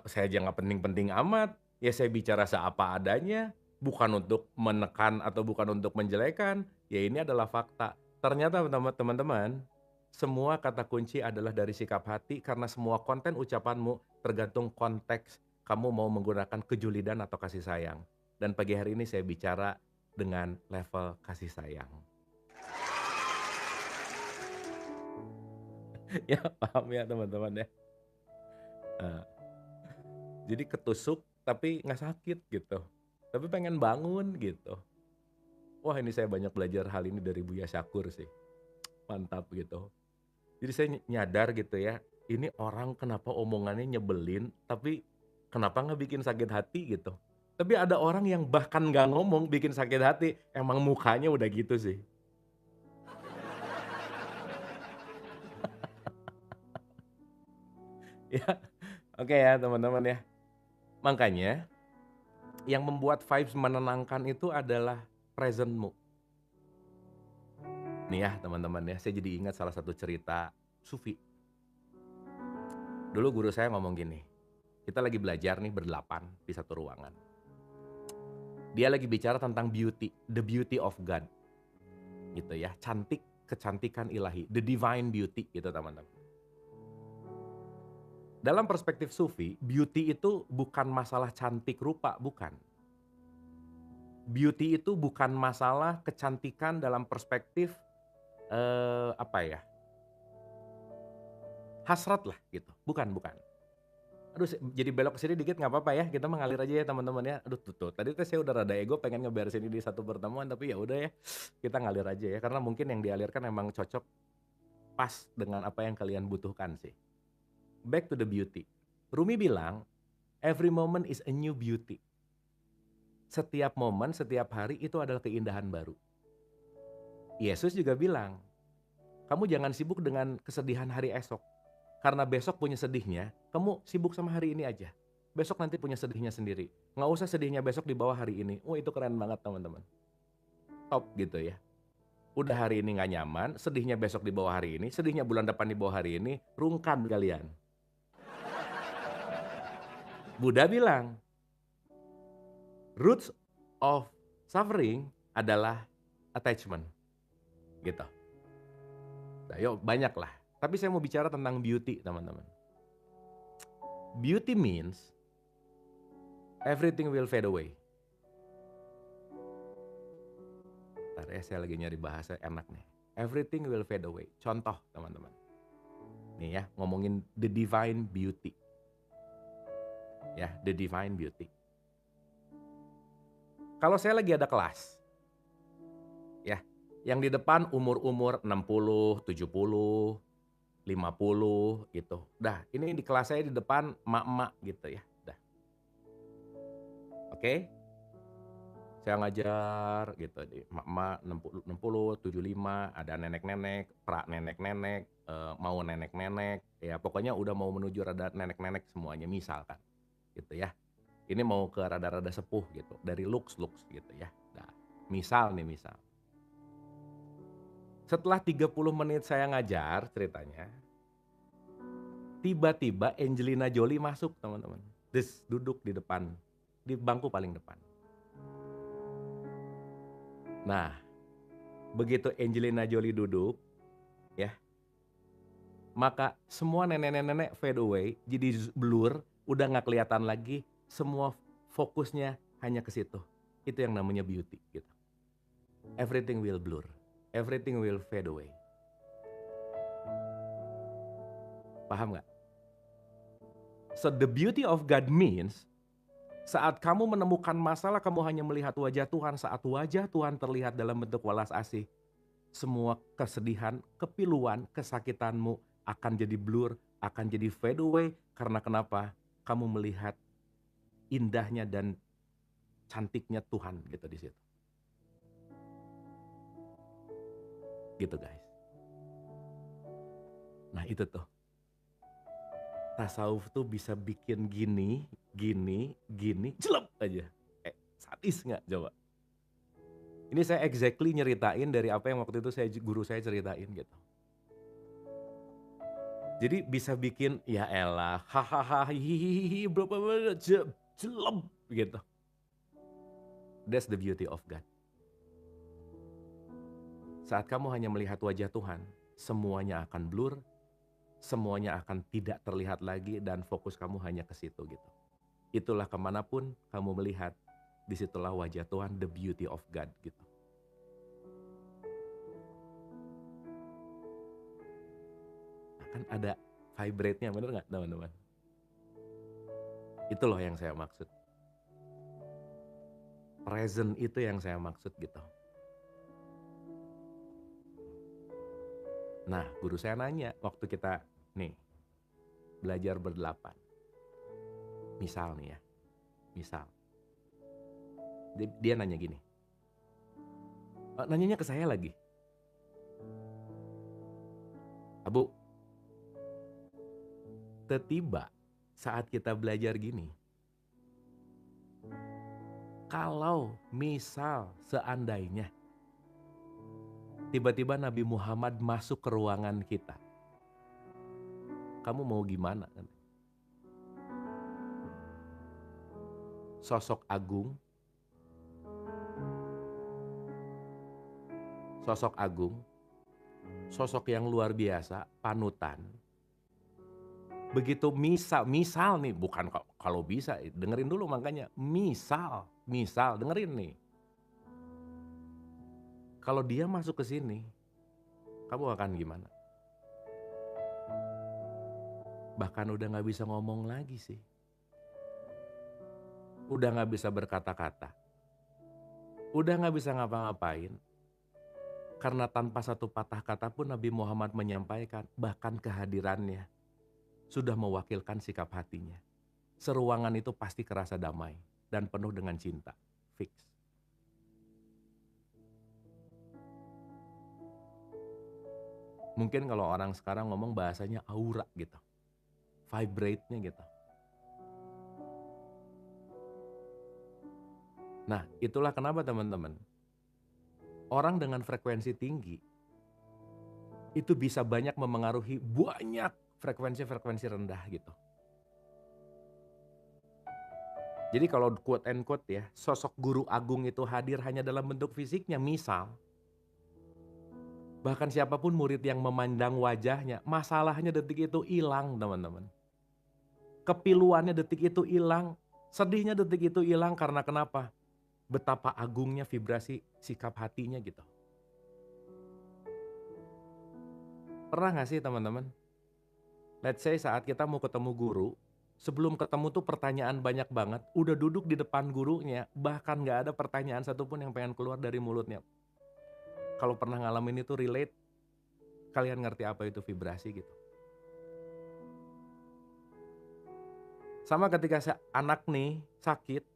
Speaker 1: saya aja nggak penting-penting amat, ya saya bicara seapa adanya, bukan untuk menekan atau bukan untuk menjelekan, ya ini adalah fakta. Ternyata teman-teman, semua kata kunci adalah dari sikap hati karena semua konten ucapanmu tergantung konteks kamu mau menggunakan kejulidan atau kasih sayang. Dan pagi hari ini saya bicara dengan level kasih sayang. Ya paham ya teman-teman ya. Nah, jadi ketusuk tapi nggak sakit gitu. Tapi pengen bangun gitu. Wah ini saya banyak belajar hal ini dari Buya Syakur sih. Mantap gitu. Jadi saya nyadar gitu ya. Ini orang kenapa omongannya nyebelin tapi kenapa nggak bikin sakit hati gitu. Tapi ada orang yang bahkan nggak ngomong bikin sakit hati. Emang mukanya udah gitu sih. Ya, oke ya teman-teman ya. Makanya yang membuat vibes menenangkan itu adalah present-mu. Nih ya teman-teman ya, saya jadi ingat salah satu cerita sufi. Dulu guru saya ngomong gini, kita lagi belajar nih berdelapan di satu ruangan. Dia lagi bicara tentang beauty, the beauty of God gitu ya, cantik, kecantikan ilahi, the divine beauty gitu teman-teman. Dalam perspektif sufi, beauty itu bukan masalah cantik rupa, bukan. Beauty itu bukan masalah kecantikan dalam perspektif, apa ya, hasrat lah gitu, bukan bukan. Aduh jadi belok ke sini dikit nggak apa-apa ya, kita mengalir aja ya teman-teman ya. Aduh tuh, tadi tuh saya udah rada ego pengen ngeberesin ini di satu pertemuan, tapi ya udah ya, kita ngalir aja ya, karena mungkin yang dialirkan emang cocok, pas dengan apa yang kalian butuhkan sih. Back to the beauty. Rumi bilang, every moment is a new beauty. Setiap momen, setiap hari itu adalah keindahan baru. Yesus juga bilang, kamu jangan sibuk dengan kesedihan hari esok. Karena besok punya sedihnya, kamu sibuk sama hari ini aja. Besok nanti punya sedihnya sendiri. Nggak usah sedihnya besok di bawah hari ini. Oh itu keren banget teman-teman. Top gitu ya. Udah hari ini nggak nyaman, sedihnya besok di bawah hari ini, sedihnya bulan depan di bawah hari ini, rungkan kalian. Buddha bilang, roots of suffering adalah attachment. Gitu. Nah, yuk banyak lah. Tapi saya mau bicara tentang beauty teman-teman. Beauty means everything will fade away. Bentar ya, saya lagi nyari bahasa enak nih. Everything will fade away. Contoh teman-teman. Nih ya, ngomongin the divine beauty. Ya, the divine beauty. Kalau saya lagi ada kelas, ya, yang di depan umur-umur 60, 70, 50 gitu. Dah, ini di kelas saya di depan emak-emak gitu ya. Dah. Oke? Saya ngajar gitu di emak-emak 60, 75, ada nenek-nenek, pra-nenek-nenek, mau nenek-nenek, ya pokoknya udah mau menuju rada nenek-nenek semuanya misalkan, gitu ya. Ini mau ke rada-rada sepuh gitu, dari lux gitu ya. Nah, misal nih misal. Setelah 30 menit saya ngajar ceritanya, tiba-tiba Angelina Jolie masuk teman-teman. Duduk di depan, di bangku paling depan. Nah, begitu Angelina Jolie duduk, ya, maka semua nenek-nenek fade away, jadi blur, udah nggak kelihatan lagi, semua fokusnya hanya ke situ. Itu yang namanya beauty gitu. Everything will blur, everything will fade away. Paham nggak? So the beauty of God means saat kamu menemukan masalah, kamu hanya melihat wajah Tuhan. Saat wajah Tuhan terlihat dalam bentuk welas asih, semua kesedihan, kepiluan, kesakitanmu akan jadi blur, akan jadi fade away. Karena kenapa? Kamu melihat indahnya dan cantiknya Tuhan gitu di situ. Gitu guys. Nah itu tuh. Tasawuf tuh bisa bikin gini, jelep aja. Sadis nggak coba? Ini saya exactly nyeritain dari apa yang waktu itu guru saya ceritain gitu. Jadi bisa bikin ya elah, hahaha, hihihi, berapa jelep gitu. That's the beauty of God. Saat kamu hanya melihat wajah Tuhan, semuanya akan blur, semuanya akan tidak terlihat lagi dan fokus kamu hanya ke situ gitu. Itulah kemanapun kamu melihat, disitulah wajah Tuhan, the beauty of God gitu. Kan ada vibrate-nya, bener nggak teman-teman? Itu loh yang saya maksud. Present itu yang saya maksud gitu. Nah, guru saya nanya waktu kita nih belajar berdelapan. Misal nih ya, misal. Dia nanya gini. Nanyanya ke saya lagi. Abu, tiba saat kita belajar gini, kalau misal seandainya tiba-tiba Nabi Muhammad masuk ke ruangan kita. Kamu mau gimana kan? Sosok agung, sosok yang luar biasa, panutan. Begitu misal nih, bukan kalau bisa, dengerin dulu makanya. Misal, dengerin nih. Kalau dia masuk ke sini, kamu akan gimana? Bahkan udah gak bisa ngomong lagi sih. Udah gak bisa berkata-kata. Udah gak bisa ngapa-ngapain. Karena tanpa satu patah kata pun Nabi Muhammad menyampaikan, bahkan kehadirannya sudah mewakilkan sikap hatinya. Seruangan itu pasti kerasa damai dan penuh dengan cinta. Fix. Mungkin kalau orang sekarang ngomong bahasanya aura gitu. Vibrate-nya gitu. Nah, itulah kenapa teman-teman, orang dengan frekuensi tinggi itu bisa banyak memengaruhi banyak frekuensi rendah gitu. Jadi kalau quote and quote ya, sosok guru agung itu hadir hanya dalam bentuk fisiknya, misal. Bahkan siapapun murid yang memandang wajahnya, masalahnya detik itu hilang teman-teman. Kepiluannya detik itu hilang, sedihnya detik itu hilang karena kenapa? Betapa agungnya vibrasi sikap hatinya gitu. Pernah gak sih teman-teman? Let's say saat kita mau ketemu guru, sebelum ketemu tuh pertanyaan banyak banget, udah duduk di depan gurunya, bahkan gak ada pertanyaan satupun yang pengen keluar dari mulutnya. Kalau pernah ngalamin itu relate, kalian ngerti apa itu vibrasi gitu. Sama ketika anak nih sakit,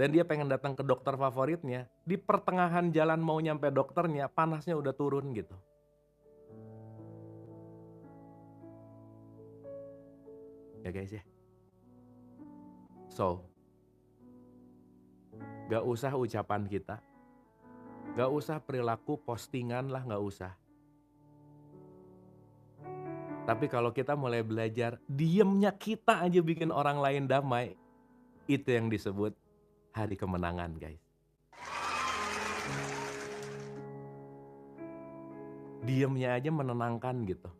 Speaker 1: dan dia pengen datang ke dokter favoritnya, di pertengahan jalan mau nyampe dokternya, panasnya udah turun gitu. Ya guys ya. So, gak usah ucapan kita, gak usah perilaku postingan lah, gak usah. Tapi kalau kita mulai belajar, diemnya kita aja bikin orang lain damai, itu yang disebut hari kemenangan guys. Diemnya aja menenangkan gitu.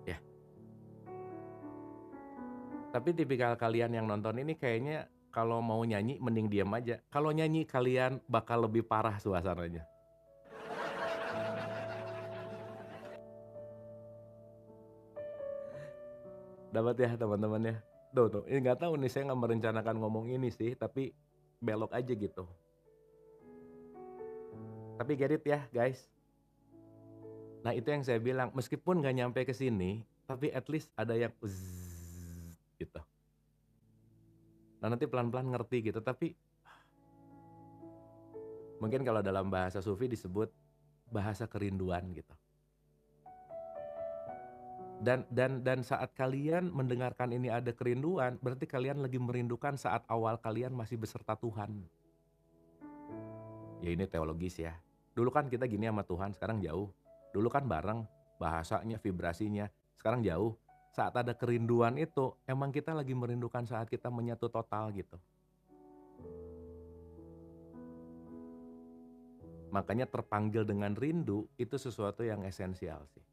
Speaker 1: Ya. Tapi tipikal kalian yang nonton ini kayaknya kalau mau nyanyi mending diem aja. Kalau nyanyi kalian bakal lebih parah suasananya. Dapat ya teman-teman ya. Tuh. Ini nggak tahu nih, saya nggak merencanakan ngomong ini sih, tapi belok aja gitu. Tapi get it ya guys. Nah itu yang saya bilang, meskipun nggak nyampe ke sini, tapi at least ada yang gitu. Nah nanti pelan-pelan ngerti gitu, tapi mungkin kalau dalam bahasa sufi disebut bahasa kerinduan gitu. Dan saat kalian mendengarkan ini ada kerinduan, berarti kalian lagi merindukan saat awal kalian masih beserta Tuhan. Ya ini teologis ya. Dulu kan kita gini sama Tuhan, sekarang jauh. Dulu kan bareng, bahasanya, vibrasinya, sekarang jauh. Saat ada kerinduan itu, emang kita lagi merindukan saat kita menyatu total gitu. Makanya terpanggil dengan rindu, itu sesuatu yang esensial sih.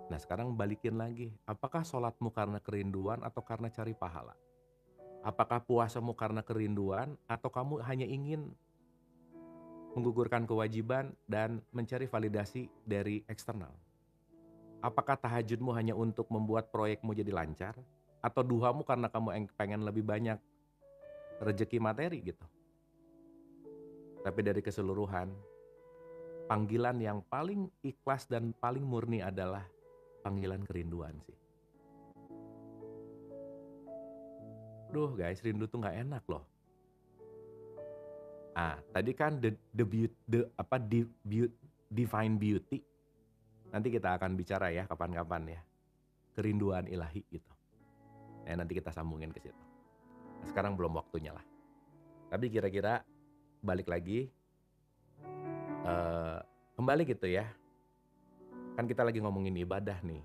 Speaker 1: Nah sekarang balikin lagi, apakah sholatmu karena kerinduan atau karena cari pahala? Apakah puasamu karena kerinduan atau kamu hanya ingin menggugurkan kewajiban dan mencari validasi dari eksternal? Apakah tahajudmu hanya untuk membuat proyekmu jadi lancar? Atau duhamu karena kamu pengen lebih banyak rezeki materi gitu? Tapi dari keseluruhan, panggilan yang paling ikhlas dan paling murni adalah panggilan kerinduan sih. Duh guys, rindu tuh gak enak loh. Tadi kan divine beauty. Nanti kita akan bicara ya kapan-kapan ya. Kerinduan ilahi gitu. Nanti kita sambungin ke situ. sekarang belum waktunya lah. Tapi kira-kira balik lagi, eee, kembali gitu ya, kan kita lagi ngomongin ibadah nih.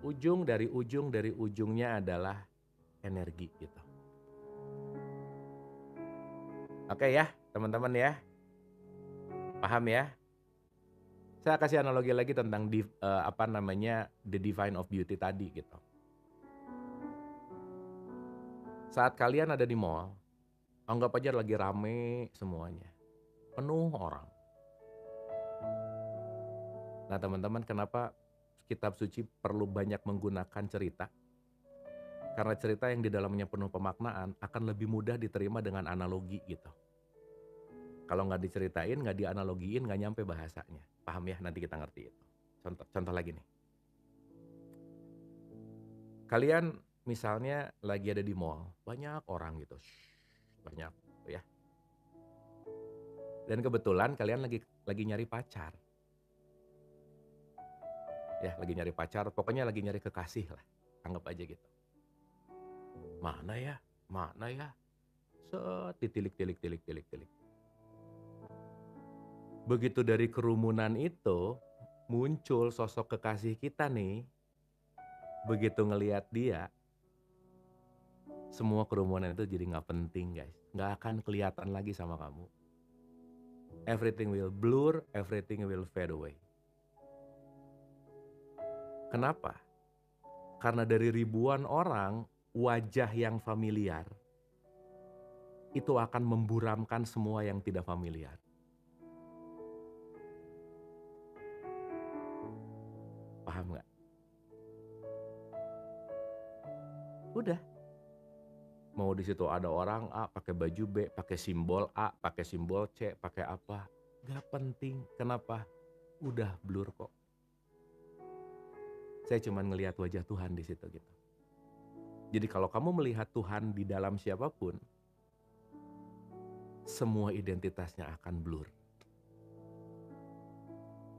Speaker 1: Ujung dari ujungnya adalah energi gitu. Oke ya, teman-teman ya, paham ya? Saya kasih analogi lagi tentang apa namanya, the divine of beauty tadi gitu. Saat kalian ada di mall, anggap aja lagi rame semuanya, penuh orang. Nah teman-teman, kenapa kitab suci perlu banyak menggunakan cerita? Karena cerita yang di dalamnya penuh pemaknaan akan lebih mudah diterima dengan analogi gitu. Kalau nggak diceritain, nggak dianalogiin, nggak nyampe bahasanya. Paham ya? Nanti kita ngerti itu. Contoh contoh lagi nih. Kalian misalnya lagi ada di mall, banyak orang gitu, banyak gitu ya. Dan kebetulan kalian lagi nyari pacar. Ya, lagi nyari pacar, pokoknya lagi nyari kekasih lah. Anggap aja gitu. Mana ya? Mana ya? Set, ditilik, tilik, tilik, tilik, tilik. Begitu dari kerumunan itu, muncul sosok kekasih kita nih. Begitu ngelihat dia, semua kerumunan itu jadi nggak penting guys. Nggak akan kelihatan lagi sama kamu. Everything will blur, everything will fade away. Kenapa? Karena dari ribuan orang, wajah yang familiar itu akan memburamkan semua yang tidak familiar. Paham nggak? Udah. Mau di situ ada orang A pakai baju B, pakai simbol A, pakai simbol C, pakai apa? Gak penting. Kenapa? Udah blur kok. Saya cuma ngelihat wajah Tuhan di situ gitu. Jadi kalau kamu melihat Tuhan di dalam siapapun, semua identitasnya akan blur.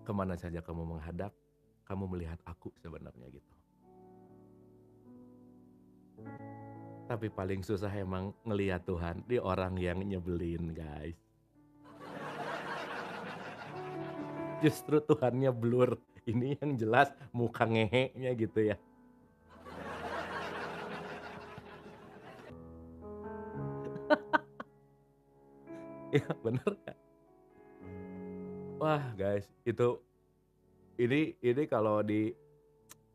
Speaker 1: Kemana saja kamu menghadap, kamu melihat aku sebenarnya gitu. Tapi paling susah emang ngelihat Tuhan di orang yang nyebelin guys. Justru Tuhannya blur. Ini yang jelas muka ngehenya gitu ya. Iya bener gak? Wah guys, ini kalau di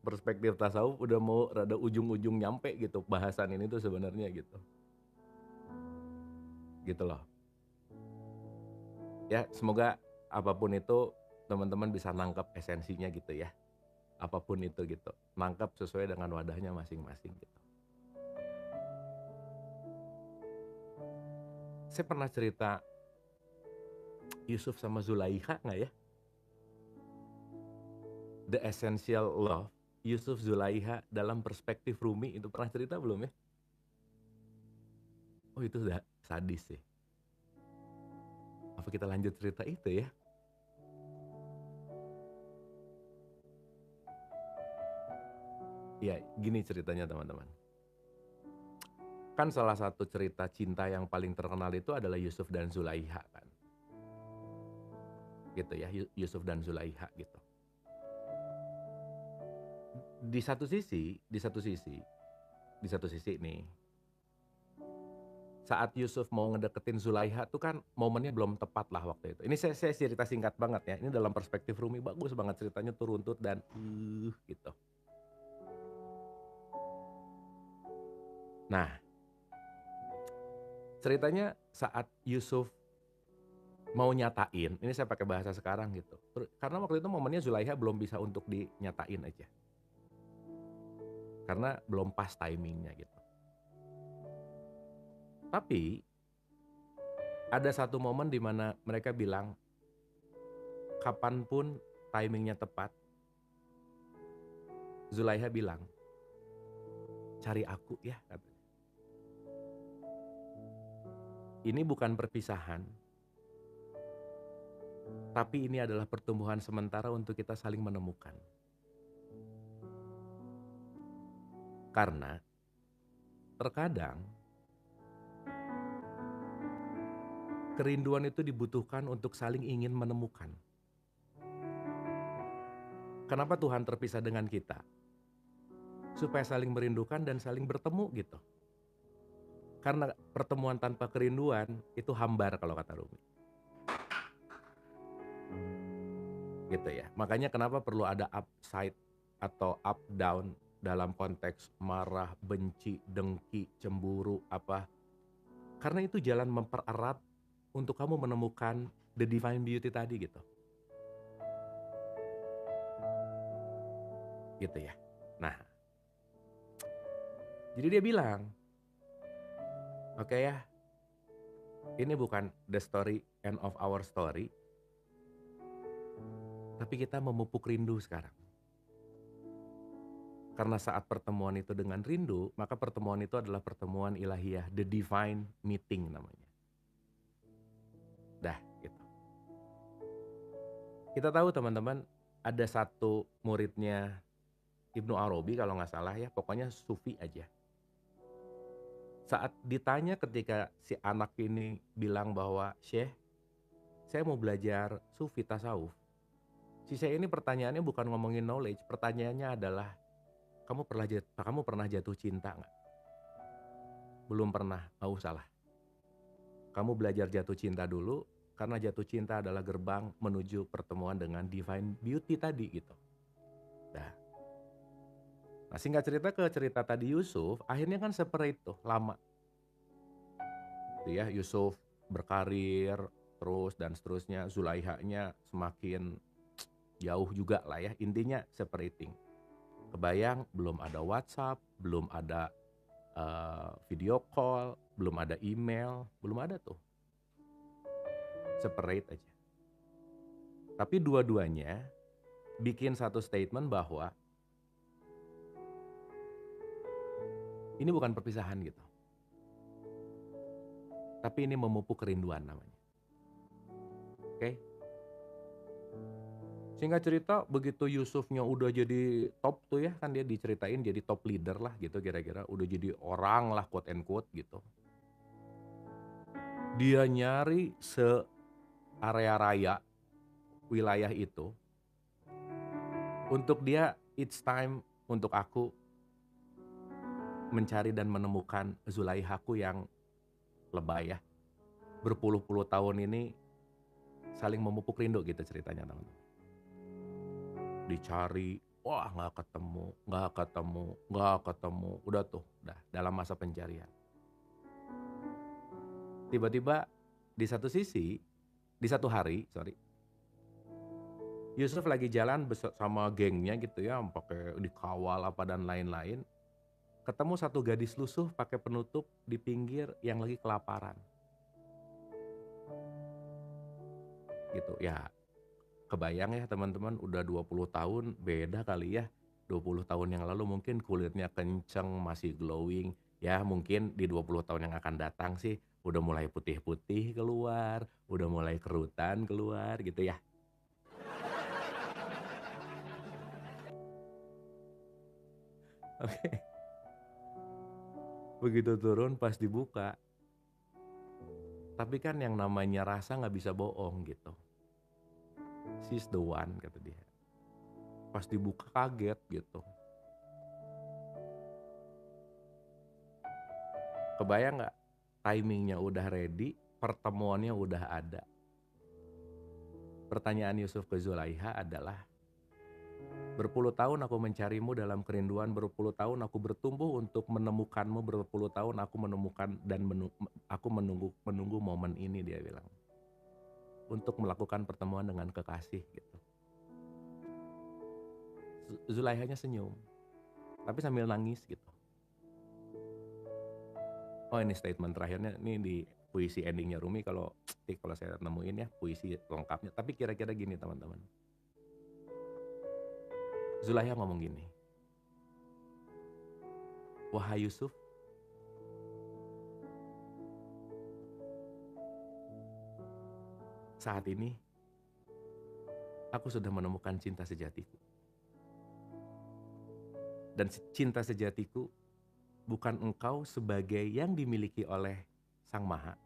Speaker 1: perspektif tasawuf udah mau rada ujung-ujung nyampe gitu bahasan ini tuh sebenarnya gitu. Gitu loh. Ya semoga apapun itu teman-teman bisa nangkep esensinya gitu ya. Apapun itu gitu. Nangkep sesuai dengan wadahnya masing-masing gitu. Saya pernah cerita Yusuf sama Zulaikha nggak ya? The Essential Love, Yusuf Zulaikha dalam perspektif Rumi itu pernah cerita belum ya? Oh itu udah sadis sih. Apa kita lanjut cerita itu ya? Ya gini ceritanya teman-teman. Kan salah satu cerita cinta yang paling terkenal itu adalah Yusuf dan Zulaikha kan. Gitu ya, Yusuf dan Zulaikha gitu. Di satu sisi nih, saat Yusuf mau ngedeketin Zulaikha tuh kan momennya belum tepat lah waktu itu. Ini saya cerita singkat banget ya. Ini dalam perspektif Rumi bagus banget ceritanya tuh runtut dan gitu. Nah, ceritanya saat Yusuf mau nyatain, ini saya pakai bahasa sekarang gitu. Karena waktu itu momennya Zulaikha belum bisa untuk dinyatain aja. Karena belum pas timingnya gitu. Tapi ada satu momen di mana mereka bilang kapanpun timingnya tepat. Zulaikha bilang, cari aku ya katanya. Ini bukan perpisahan, tapi ini adalah pertumbuhan sementara untuk kita saling menemukan. Karena terkadang Kerinduan itu dibutuhkan untuk saling ingin menemukan. Kenapa Tuhan terpisah dengan kita? Supaya saling merindukan dan saling bertemu gitu. Karena pertemuan tanpa kerinduan itu hambar kalau kata Rumi. Gitu ya. Makanya kenapa perlu ada upside atau up down dalam konteks marah, benci, dengki, cemburu, apa. Karena itu jalan mempererat untuk kamu menemukan the divine beauty tadi gitu. Gitu ya. Nah, jadi dia bilang, oke ya, ini bukan the story end of our story, tapi kita memupuk rindu sekarang. Karena saat pertemuan itu dengan rindu, maka pertemuan itu adalah pertemuan ilahiyah, the divine meeting namanya. Dah, gitu. Kita tahu teman-teman, ada satu muridnya Ibnu Arabi kalau nggak salah ya, pokoknya sufi aja. Saat ditanya ketika si anak ini bilang bahwa, "Syekh, saya mau belajar sufi tasawuf." Si Syekh ini pertanyaannya bukan ngomongin knowledge, pertanyaannya adalah, kamu pernah jatuh cinta nggak? Belum pernah, nggak usah lah. Kamu belajar jatuh cinta dulu, karena jatuh cinta adalah gerbang menuju pertemuan dengan divine beauty tadi gitu. Nah, singkat cerita ke cerita tadi Yusuf, akhirnya kan separate tuh, lama. Tuh ya, Yusuf berkarir terus dan seterusnya, Zulaihanya semakin jauh juga lah ya, intinya separating. Kebayang belum ada WhatsApp, belum ada video call, belum ada email, belum ada tuh. Separate aja. Tapi dua-duanya bikin satu statement bahwa ini bukan perpisahan gitu. Tapi ini memupuk kerinduan namanya. Oke? Singkat cerita begitu Yusufnya udah jadi top tuh ya, kan dia diceritain jadi top leader lah gitu kira-kira. Udah jadi orang lah quote and quote gitu. Dia nyari area raya wilayah itu. Untuk dia it's time untuk aku mencari dan menemukan Zulaihaku yang lebay ya. Berpuluh-puluh tahun ini saling memupuk rindu gitu ceritanya teman-teman. Dicari, wah nggak ketemu, udah tuh, dalam masa pencarian. Tiba-tiba di satu hari, Yusuf lagi jalan sama gengnya gitu ya, pakai dikawal apa dan lain-lain. Ketemu satu gadis lusuh pakai penutup di pinggir yang lagi kelaparan. Gitu ya. Kebayang ya teman-teman, udah 20 tahun beda kali ya. 20 tahun yang lalu mungkin kulitnya kenceng, masih glowing. Ya mungkin di 20 tahun yang akan datang sih udah mulai putih-putih keluar, udah mulai kerutan keluar gitu ya. Oke. Begitu turun pas dibuka. Tapi kan yang namanya rasa nggak bisa bohong gitu. She's the one kata dia. Pas dibuka kaget gitu. Kebayang nggak? Timingnya udah ready, pertemuannya udah ada. Pertanyaan Yusuf ke Zulaiha adalah, berpuluh tahun aku mencarimu dalam kerinduan, berpuluh tahun aku bertumbuh untuk menemukanmu, berpuluh tahun aku menemukan dan aku menunggu momen ini, dia bilang. Untuk melakukan pertemuan dengan kekasih gitu. Zulaihanya senyum, tapi sambil nangis gitu. Oh ini statement terakhirnya, ini di puisi endingnya Rumi kalau saya nemuin ya puisi lengkapnya. Tapi kira-kira gini teman-teman. Zulaiha ngomong gini, wahai Yusuf, saat ini aku sudah menemukan cinta sejatiku. Dan cinta sejatiku bukan engkau sebagai yang dimiliki oleh Sang Maha,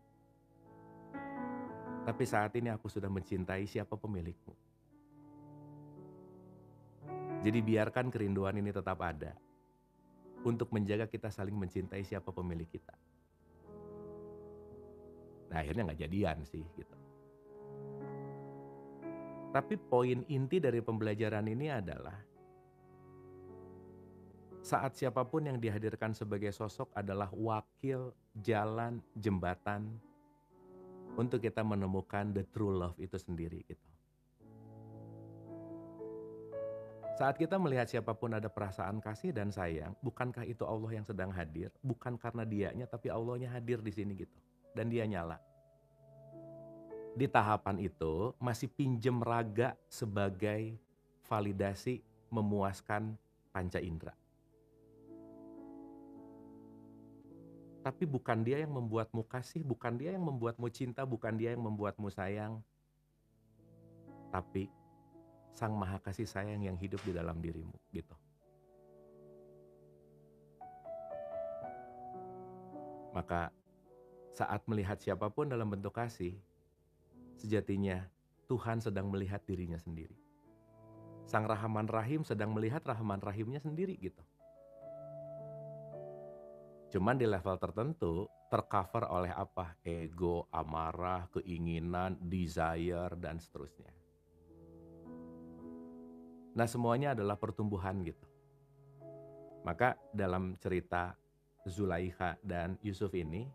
Speaker 1: Tapi saat ini aku sudah mencintai siapa pemilikmu. Jadi biarkan kerinduan ini tetap ada untuk menjaga kita saling mencintai siapa pemilik kita. Nah akhirnya nggak jadian sih gitu. Tapi poin inti dari pembelajaran ini adalah saat siapapun yang dihadirkan sebagai sosok adalah wakil, jalan, jembatan untuk kita menemukan the true love itu sendiri gitu. Saat kita melihat siapapun ada perasaan kasih dan sayang, bukankah itu Allah yang sedang hadir? Bukan karena dianya, tapi Allahnya hadir di sini gitu. Dan dia nyala. Di tahapan itu masih pinjem raga sebagai validasi memuaskan panca indera. Tapi bukan dia yang membuatmu kasih, bukan dia yang membuatmu cinta, bukan dia yang membuatmu sayang. Tapi Sang Maha Kasih Sayang yang hidup di dalam dirimu gitu. Maka saat melihat siapapun dalam bentuk kasih, sejatinya Tuhan sedang melihat dirinya sendiri. Sang Rahman Rahim sedang melihat Rahman Rahimnya sendiri gitu. Cuman di level tertentu tercover oleh apa? Ego, amarah, keinginan, desire, dan seterusnya. Nah semuanya adalah pertumbuhan gitu. Maka dalam cerita Zulaikha dan Yusuf ini,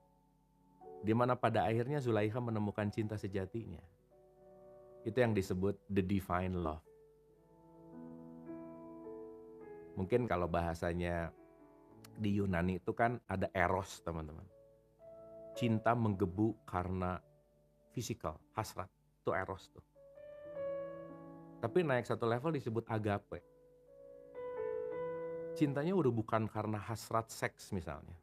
Speaker 1: di mana pada akhirnya Zulaikha menemukan cinta sejatinya. Itu yang disebut the divine love. Mungkin kalau bahasanya di Yunani itu kan ada eros teman-teman. Cinta menggebu karena fisikal, hasrat. Itu eros tuh. Tapi naik satu level disebut agape. Cintanya udah bukan karena hasrat seks misalnya.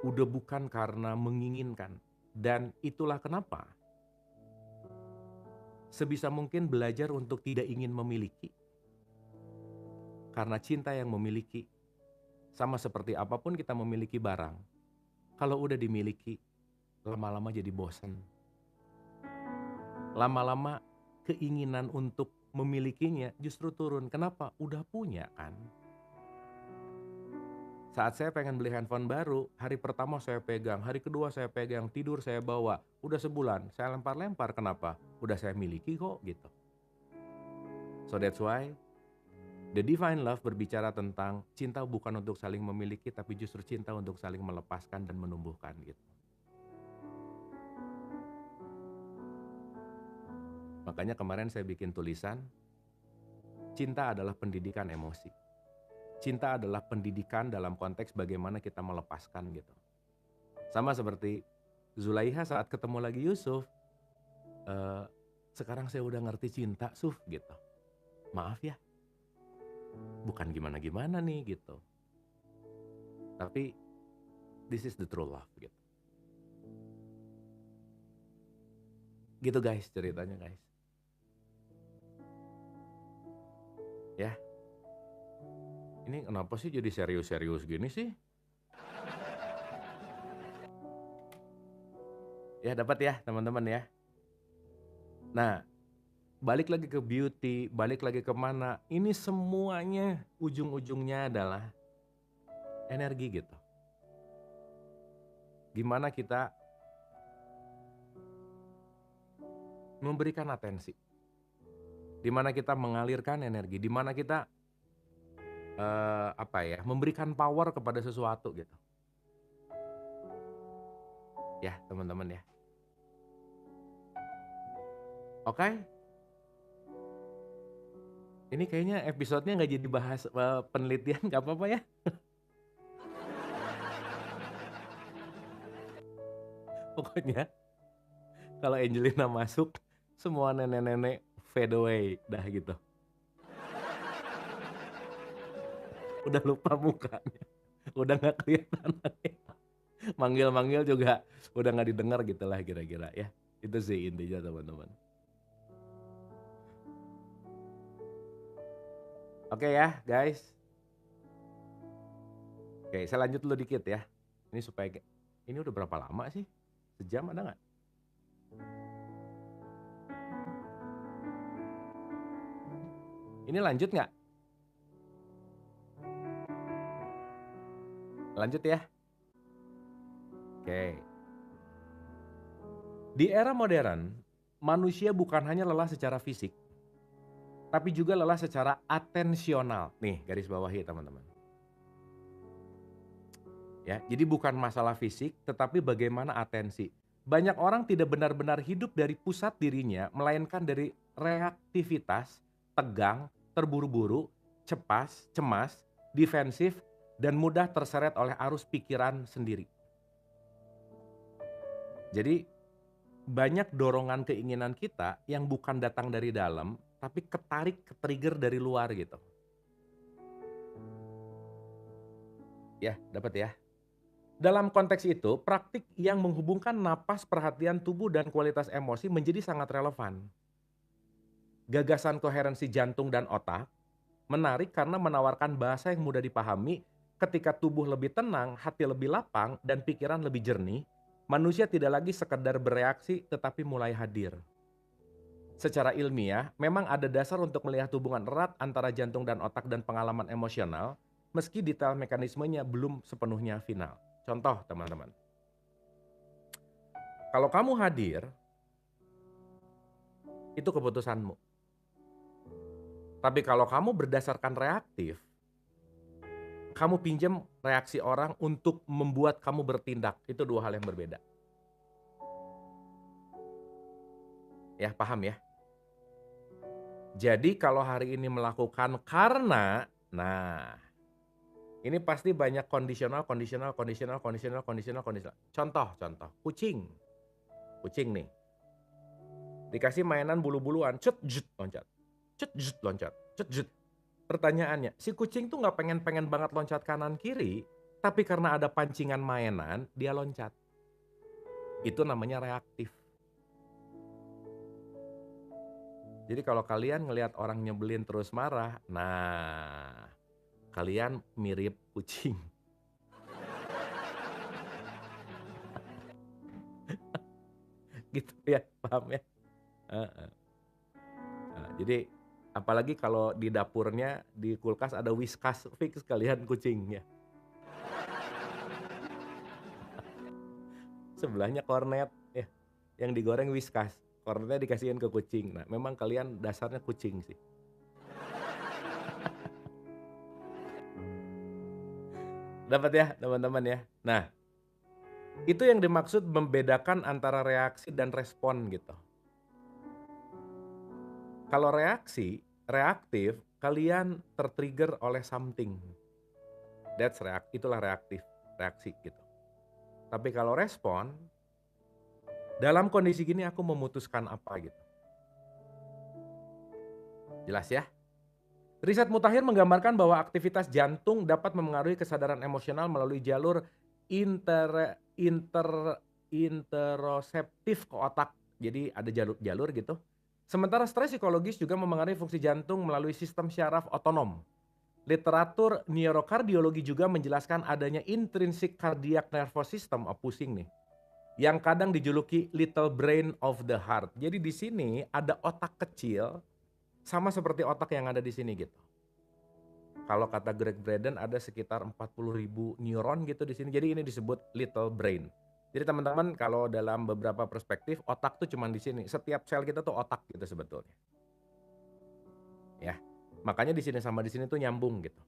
Speaker 1: Udah bukan karena menginginkan. Dan itulah kenapa sebisa mungkin belajar untuk tidak ingin memiliki. Karena cinta yang memiliki, sama seperti apapun kita memiliki barang, kalau udah dimiliki, lama-lama jadi bosan. Lama-lama keinginan untuk memilikinya justru turun. Kenapa? Udah punya kan. Saat saya pengen beli handphone baru, hari pertama saya pegang, hari kedua saya pegang, tidur saya bawa. Udah sebulan, saya lempar-lempar. Kenapa? Udah saya miliki kok gitu. So that's why the divine love berbicara tentang cinta bukan untuk saling memiliki, tapi justru cinta untuk saling melepaskan dan menumbuhkan gitu. Makanya kemarin saya bikin tulisan, cinta adalah pendidikan emosi. Cinta adalah pendidikan dalam konteks bagaimana kita melepaskan gitu. Sama seperti Zulaikha saat ketemu lagi Yusuf, sekarang saya udah ngerti cinta Suf gitu. Maaf ya, bukan gimana-gimana nih gitu. Tapi this is the true love gitu. Gitu guys ceritanya guys. Ya. Ini kenapa sih jadi serius-serius gini sih? Ya dapat ya teman-teman ya. Nah, balik lagi ke beauty, balik lagi ke mana. Ini semuanya ujung-ujungnya adalah energi gitu. Gimana kita memberikan atensi. Dimana kita mengalirkan energi, dimana kita memberikan power kepada sesuatu gitu. Ya teman-teman ya. Oke. Ini kayaknya episodenya nggak jadi bahas penelitian, nggak apa-apa ya. Pokoknya kalau Angelina masuk, semua nenek-nenek fade away dah gitu. Udah lupa mukanya, udah nggak kelihatan lagi. Manggil-manggil juga udah nggak didengar gitu lah kira-kira ya. Itu sih intinya teman-teman. Oke ya guys. Oke saya lanjut dulu dikit ya. Ini supaya, ini udah berapa lama sih? Sejam ada nggak? Ini lanjut nggak? Lanjut ya? Oke. Di era modern, manusia bukan hanya lelah secara fisik, tapi juga lelah secara atensional. Nih, garis bawahi teman-teman. Ya, jadi bukan masalah fisik, tetapi bagaimana atensi. Banyak orang tidak benar-benar hidup dari pusat dirinya, melainkan dari reaktivitas, tegang, terburu-buru, cemas, defensif, dan mudah terseret oleh arus pikiran sendiri. Jadi banyak dorongan keinginan kita yang bukan datang dari dalam, tapi ke-trigger dari luar gitu. Ya, dapat ya? Dalam konteks itu, praktik yang menghubungkan napas, perhatian tubuh, dan kualitas emosi menjadi sangat relevan. Gagasan koherensi jantung dan otak menarik karena menawarkan bahasa yang mudah dipahami. Ketika tubuh lebih tenang, hati lebih lapang, dan pikiran lebih jernih, manusia tidak lagi sekedar bereaksi tetapi mulai hadir. Secara ilmiah, memang ada dasar untuk melihat hubungan erat antara jantung dan otak dan pengalaman emosional, meski detail mekanismenya belum sepenuhnya final. Contoh, teman-teman. Kalau kamu hadir, itu keputusanmu. Tapi kalau kamu berdasarkan reaktif, kamu pinjam reaksi orang untuk membuat kamu bertindak. Itu dua hal yang berbeda. Ya, paham ya? Jadi kalau hari ini melakukan karena, nah, ini pasti banyak kondisional. Contoh, kucing nih, dikasih mainan bulu-buluan, loncat, loncat, Pertanyaannya, si kucing tuh nggak pengen banget loncat kanan kiri, tapi karena ada pancingan mainan, dia loncat. Itu namanya reaktif. Jadi kalau kalian ngelihat orang nyebelin terus marah, nah, kalian mirip kucing. Gitu ya, paham ya? Heeh. Nah, jadi apalagi kalau di dapurnya, di kulkas ada Whiskas, fix kalian kucing ya. Sebelahnya kornet ya, yang digoreng Whiskas, kornetnya dikasihin ke kucing. Nah, memang kalian dasarnya kucing sih. Dapat ya, teman-teman ya. Nah, itu yang dimaksud membedakan antara reaksi dan respon gitu. Kalau reaktif, kalian tertrigger oleh something. Itulah reaksi gitu. Tapi kalau respon, dalam kondisi gini aku memutuskan apa gitu. Jelas ya? Riset mutakhir menggambarkan bahwa aktivitas jantung dapat memengaruhi kesadaran emosional melalui jalur interoseptif ke otak. Jadi ada jalur-jalur gitu. Sementara stres psikologis juga memengaruhi fungsi jantung melalui sistem syaraf otonom. Literatur neurokardiologi juga menjelaskan adanya intrinsic cardiac nervous system, pusing nih, yang kadang dijuluki little brain of the heart. Jadi di sini ada otak kecil sama seperti otak yang ada di sini gitu. Kalau kata Greg Braden ada sekitar 40.000 neuron gitu di sini. Jadi ini disebut little brain. Jadi teman-teman kalau dalam beberapa perspektif otak tuh cuma di sini. Setiap sel kita tuh otak gitu sebetulnya. Ya. Makanya di sini sama di sini tuh nyambung gitu.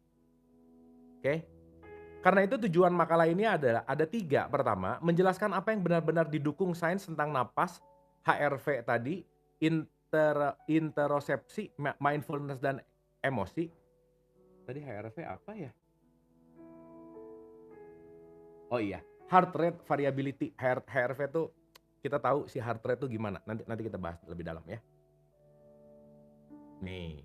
Speaker 1: Oke? Karena itu tujuan makalah ini adalah ada 3. Pertama, menjelaskan apa yang benar-benar didukung sains tentang napas, HRV tadi, interosepsi, mindfulness dan emosi. Tadi HRV apa ya? Oh iya, heart rate variability. HRV tuh kita tahu si heart rate tuh gimana. Nanti kita bahas lebih dalam ya. Nih.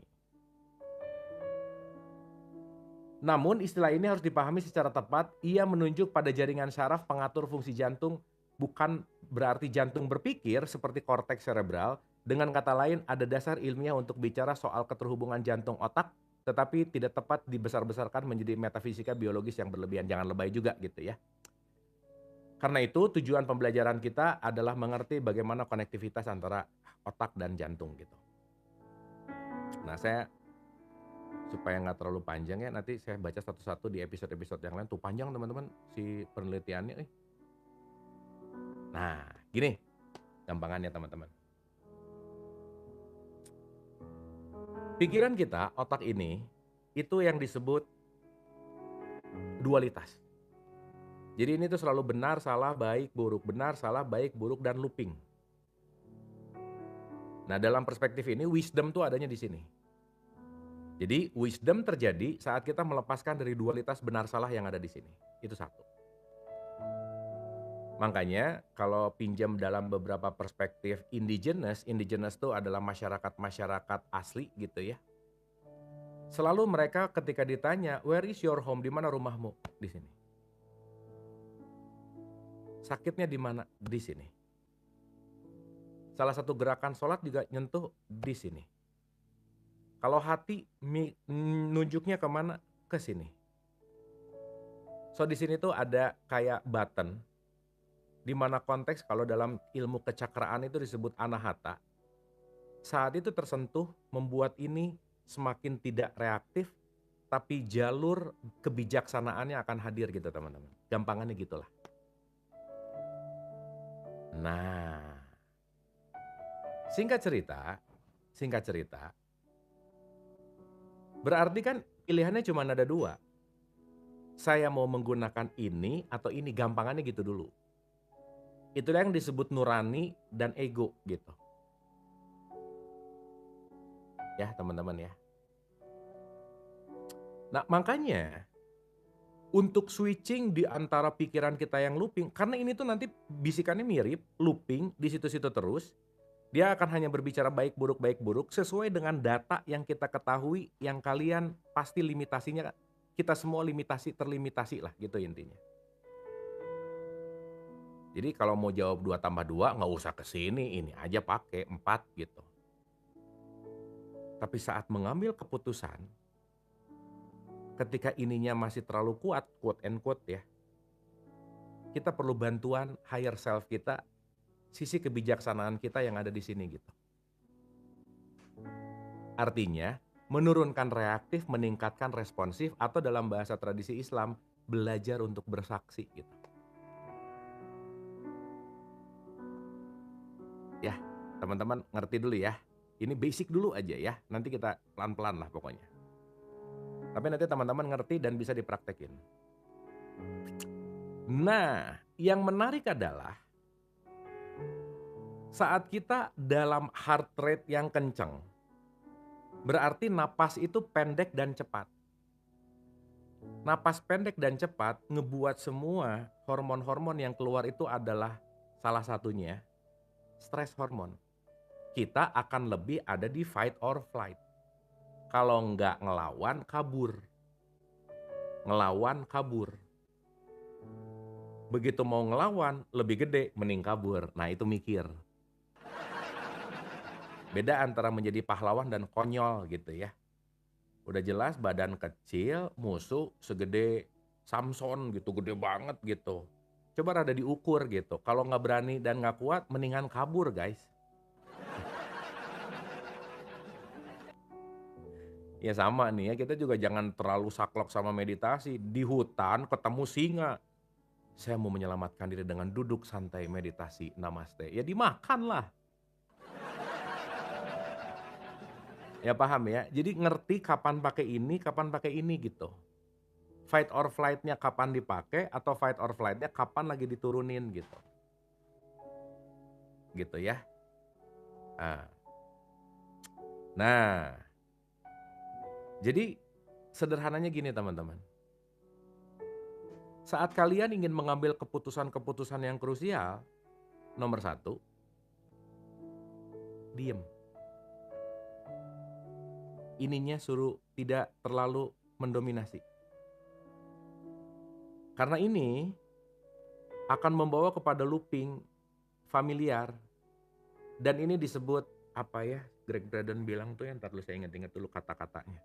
Speaker 1: Namun istilah ini harus dipahami secara tepat. Ia menunjuk pada jaringan syaraf pengatur fungsi jantung, bukan berarti jantung berpikir seperti korteks cerebral. Dengan kata lain, ada dasar ilmiah untuk bicara soal keterhubungan jantung otak, tetapi tidak tepat dibesar-besarkan menjadi metafisika biologis yang berlebihan. Jangan lebay juga gitu ya. Karena itu tujuan pembelajaran kita adalah mengerti bagaimana konektivitas antara otak dan jantung gitu. Nah, saya supaya nggak terlalu panjang ya, nanti saya baca satu-satu di episode-episode yang lain, tuh panjang teman-teman si penelitiannya, eh. Nah, gini gampangannya teman-teman. Pikiran kita, otak ini, itu yang disebut dualitas. Jadi ini tuh selalu benar, salah, baik, buruk, benar, salah, baik, buruk, dan looping. Nah, dalam perspektif ini wisdom tuh adanya di sini. Jadi wisdom terjadi saat kita melepaskan dari dualitas benar salah yang ada di sini. Itu satu. Makanya kalau pinjam dalam beberapa perspektif indigenous itu adalah masyarakat-masyarakat asli gitu ya. Selalu mereka ketika ditanya, "Where is your home?" Di mana rumahmu? Di sini. Sakitnya di mana? Di sini. Salah satu gerakan sholat juga nyentuh di sini. Kalau hati nunjuknya kemana? Ke sini. So di sini tuh ada kayak button, di mana konteks kalau dalam ilmu kecakraan itu disebut anahata. Saat itu tersentuh membuat ini semakin tidak reaktif, tapi jalur kebijaksanaannya akan hadir gitu teman-teman. Gampangannya gitulah. Nah, singkat cerita, berarti kan pilihannya cuma ada dua. Saya mau menggunakan ini atau ini, gampangannya gitu dulu. Itulah yang disebut nurani dan ego gitu. Ya teman-teman ya. Nah makanya untuk switching di antara pikiran kita yang looping, karena ini tuh nanti bisikannya mirip, looping di situ-situ terus, dia akan hanya berbicara baik buruk sesuai dengan data yang kita ketahui, yang kalian pasti limitasinya, kita semua terlimitasi lah gitu intinya. Jadi kalau mau jawab 2 tambah 2 nggak usah ke sini, ini aja pakai 4 gitu. Tapi saat mengambil keputusan, ketika ininya masih terlalu kuat, quote and quote ya, kita perlu bantuan higher self kita, sisi kebijaksanaan kita yang ada di sini gitu. Artinya, menurunkan reaktif, meningkatkan responsif, atau dalam bahasa tradisi Islam, belajar untuk bersaksi gitu. Ya, teman-teman ngerti dulu ya. Ini basic dulu aja ya, nanti kita pelan-pelan lah pokoknya. Tapi nanti teman-teman ngerti dan bisa dipraktekin. Nah, yang menarik adalah saat kita dalam heart rate yang kencang, berarti napas itu pendek dan cepat. Napas pendek dan cepat ngebuat semua hormon-hormon yang keluar itu adalah salah satunya stres hormon. Kita akan lebih ada di fight or flight. Kalau nggak ngelawan, kabur. Ngelawan, kabur. Begitu mau ngelawan, lebih gede, mending kabur. Nah itu mikir. Beda antara menjadi pahlawan dan konyol gitu ya. Udah jelas badan kecil, musuh segede Samson gitu, gede banget gitu. Coba rada diukur gitu. Kalau nggak berani dan nggak kuat, mendingan kabur guys. Ya sama nih ya, kita juga jangan terlalu saklek sama meditasi. Di hutan ketemu singa. Saya mau menyelamatkan diri dengan duduk santai meditasi, namaste. Ya dimakan lah. Ya paham ya. Jadi ngerti kapan pakai ini gitu. Fight or flight-nya kapan dipakai atau fight or flight-nya kapan lagi diturunin gitu. Gitu ya. Nah, jadi sederhananya gini teman-teman. Saat kalian ingin mengambil keputusan-keputusan yang krusial, nomor 1, diem. Ininya suruh tidak terlalu mendominasi. Karena ini akan membawa kepada looping familiar. Dan ini disebut apa ya? Greg Braden bilang tuh, ntar dulu saya ingat-ingat dulu kata-katanya.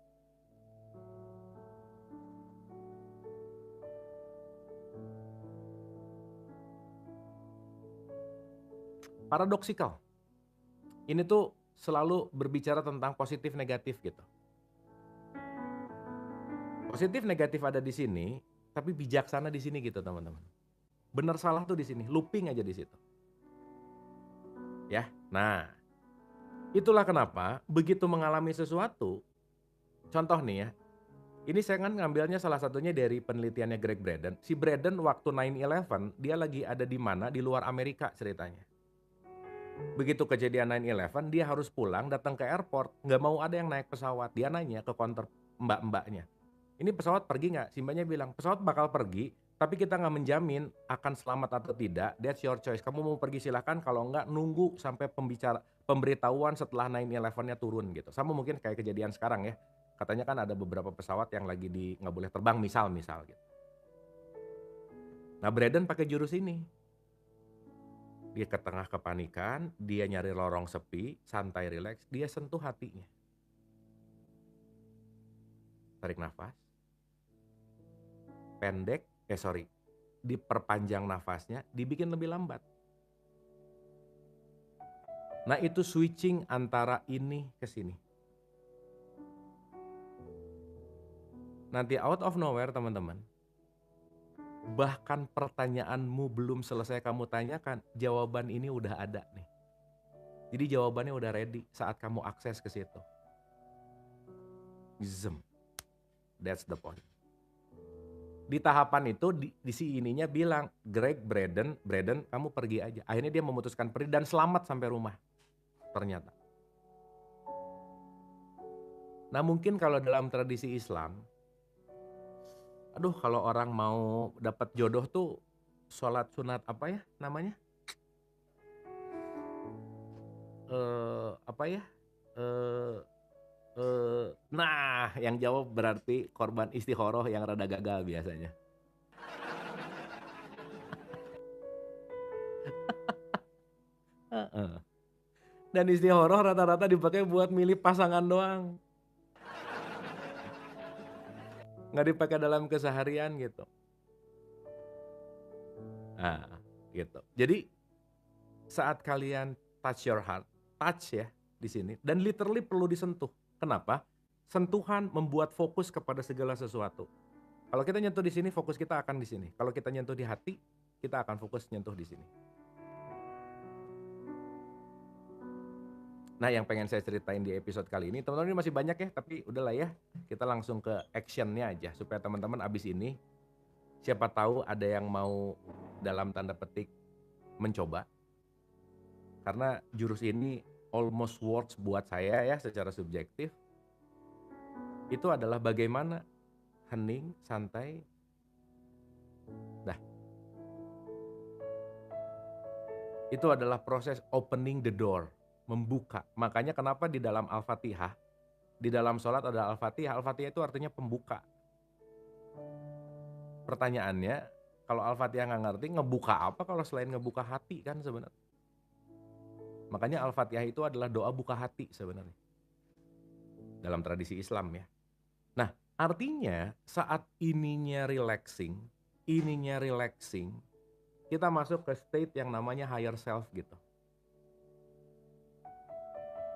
Speaker 1: Paradoksikal. Ini tuh selalu berbicara tentang positif negatif gitu. Positif negatif ada di sini, tapi bijaksana di sini gitu teman-teman. Benar salah tuh di sini, looping aja di situ. Ya. Nah, itulah kenapa begitu mengalami sesuatu, contoh nih ya, ini saya kan ngambilnya salah satunya dari penelitiannya Greg Braden. Si Braden waktu 9/11 dia lagi ada di mana, di luar Amerika ceritanya. Begitu kejadian 9/11 dia harus pulang, datang ke airport, nggak mau ada yang naik pesawat. Dia nanya ke counter mbak-mbaknya, "Ini pesawat pergi nggak?" Si mbaknya bilang, "Pesawat bakal pergi, tapi kita nggak menjamin akan selamat atau tidak, that's your choice. Kamu mau pergi silahkan, kalau nggak nunggu sampai pemberitahuan setelah 9/11-nya turun," gitu. Sama mungkin kayak kejadian sekarang ya, katanya kan ada beberapa pesawat yang lagi nggak boleh terbang misal gitu. Nah Braden pakai jurus ini. Dia ke tengah kepanikan, dia nyari lorong sepi, santai, rileks, dia sentuh hatinya. Tarik nafas, pendek, diperpanjang nafasnya, dibikin lebih lambat. Nah itu switching antara ini ke sini. Nanti out of nowhere teman-teman, bahkan pertanyaanmu belum selesai kamu tanyakan, jawaban ini udah ada nih. Jadi jawabannya udah ready saat kamu akses ke situ. Zoom. That's the point. Di tahapan itu di si ininya bilang, Braden kamu pergi aja. Akhirnya dia memutuskan pergi dan selamat sampai rumah. Ternyata. Nah mungkin kalau dalam tradisi Islam, aduh kalau orang mau dapat jodoh tuh sholat sunat apa ya namanya? Apa ya? Nah yang jawab berarti korban istikharah yang rada gagal biasanya. Heeh. Dan istikharah rata-rata dipakai buat milih pasangan doang. Nggak dipakai dalam keseharian gitu. Nah, gitu. Jadi saat kalian touch your heart, touch ya di sini dan literally perlu disentuh. Kenapa? Sentuhan membuat fokus kepada segala sesuatu. Kalau kita nyentuh di sini, fokus kita akan di sini. Kalau kita nyentuh di hati, kita akan fokus nyentuh di sini. Nah, yang pengen saya ceritain di episode kali ini, teman-teman ini masih banyak ya, tapi udahlah ya, kita langsung ke actionnya aja supaya teman-teman abis ini siapa tahu ada yang mau dalam tanda petik mencoba. Karena jurus ini almost works buat saya ya secara subjektif. Itu adalah bagaimana hening, santai. Nah, itu adalah proses opening the door, membuka. Makanya kenapa di dalam Al-Fatihah, di dalam sholat ada Al-Fatihah. Al-Fatihah itu artinya pembuka. Pertanyaannya, kalau Al-Fatihah nggak ngerti, ngebuka apa kalau selain ngebuka hati kan sebenarnya. Makanya Al-Fatihah itu adalah doa buka hati sebenarnya. Dalam tradisi Islam ya. Nah, artinya saat ininya relaxing, kita masuk ke state yang namanya higher self gitu.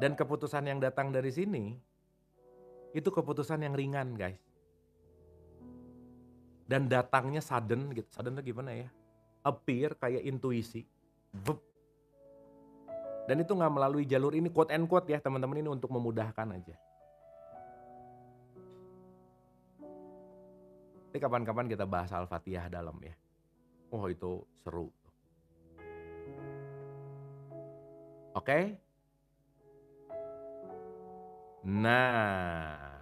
Speaker 1: Dan keputusan yang datang dari sini, itu keputusan yang ringan guys. Dan datangnya sudden gitu. Sudden itu gimana ya? Appear kayak intuisi. Vup. Dan itu nggak melalui jalur ini, quote and quote ya teman-teman, ini untuk memudahkan aja. Nanti kapan-kapan kita bahas Al-Fatihah dalam ya. Oh itu seru. Oke? Nah,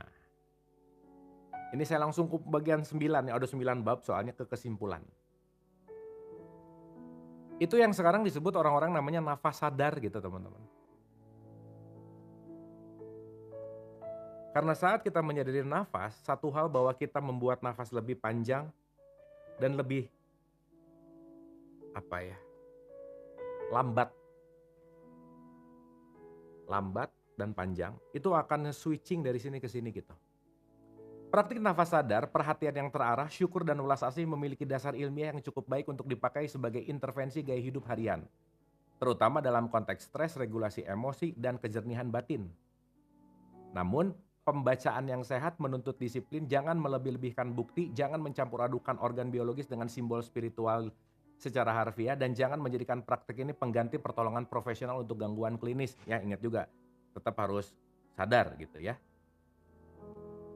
Speaker 1: ini saya langsung ke bagian 9 ya, ada 9 bab soalnya ke kesimpulan. Itu yang sekarang disebut orang-orang namanya nafas sadar gitu teman-teman. Karena saat kita menyadari nafas, satu hal bahwa kita membuat nafas lebih panjang dan lebih lambat dan panjang, itu akan switching dari sini ke sini gitu. Praktik nafas sadar, perhatian yang terarah, syukur dan welas asih memiliki dasar ilmiah yang cukup baik untuk dipakai sebagai intervensi gaya hidup harian, terutama dalam konteks stres, regulasi emosi, dan kejernihan batin. Namun, pembacaan yang sehat menuntut disiplin, jangan melebih-lebihkan bukti, jangan mencampur adukan organ biologis dengan simbol spiritual secara harfiah, dan jangan menjadikan praktik ini pengganti pertolongan profesional untuk gangguan klinis. Ya, ingat juga, tetap harus sadar gitu ya.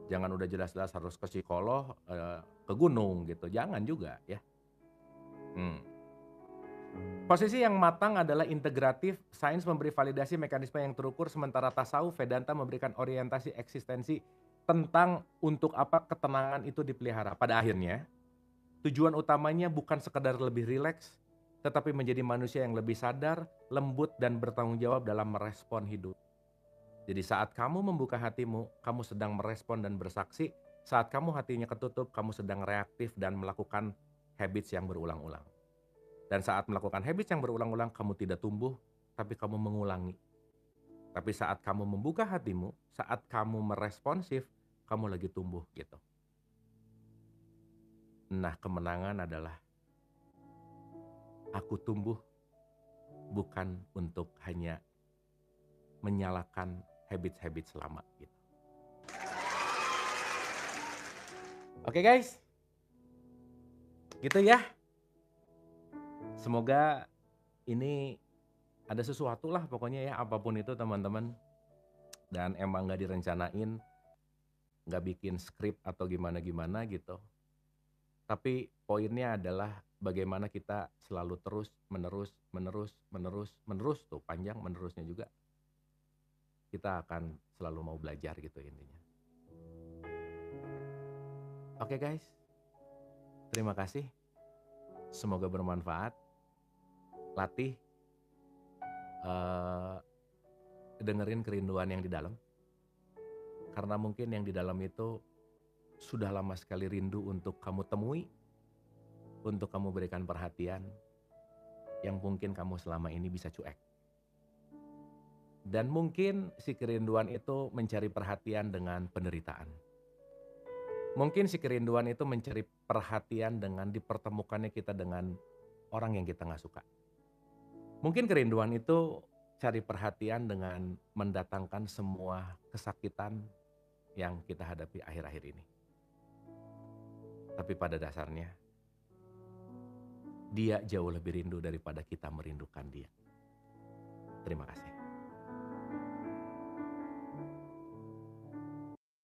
Speaker 1: Jangan udah jelas-jelas harus ke psikolog, ke gunung gitu, jangan juga ya. Hmm. Posisi yang matang adalah integratif, sains memberi validasi mekanisme yang terukur, sementara tasawuf Vedanta memberikan orientasi eksistensi tentang untuk apa ketenangan itu dipelihara. Pada akhirnya, tujuan utamanya bukan sekedar lebih rileks, tetapi menjadi manusia yang lebih sadar, lembut, dan bertanggung jawab dalam merespon hidup. Jadi saat kamu membuka hatimu, kamu sedang merespon dan bersaksi. Saat kamu hatinya ketutup, kamu sedang reaktif dan melakukan habits yang berulang-ulang. Dan saat melakukan habits yang berulang-ulang, kamu tidak tumbuh, tapi kamu mengulangi. Tapi saat kamu membuka hatimu, saat kamu meresponsif, kamu lagi tumbuh gitu. Nah, kemenangan adalah aku tumbuh bukan untuk hanya menyalakan habits-habits lama gitu. Oke guys, gitu ya. Semoga ini ada sesuatu lah pokoknya ya, apapun itu teman-teman. Dan emang gak direncanain, gak bikin skrip atau gimana-gimana gitu. Tapi poinnya adalah bagaimana kita selalu menerus tuh, panjang menerusnya juga. Kita akan selalu mau belajar gitu intinya. Oke guys, terima kasih. Semoga bermanfaat. Latih, dengerin kerinduan yang di dalam. Karena mungkin yang di dalam itu sudah lama sekali rindu untuk kamu temui, untuk kamu berikan perhatian, yang mungkin kamu selama ini bisa cuek. Dan mungkin si kerinduan itu mencari perhatian dengan penderitaan. Mungkin si kerinduan itu mencari perhatian dengan dipertemukannya kita dengan orang yang kita gak suka. Mungkin kerinduan itu cari perhatian dengan mendatangkan semua kesakitan yang kita hadapi akhir-akhir ini. Tapi pada dasarnya, dia jauh lebih rindu daripada kita merindukan dia. Terima kasih.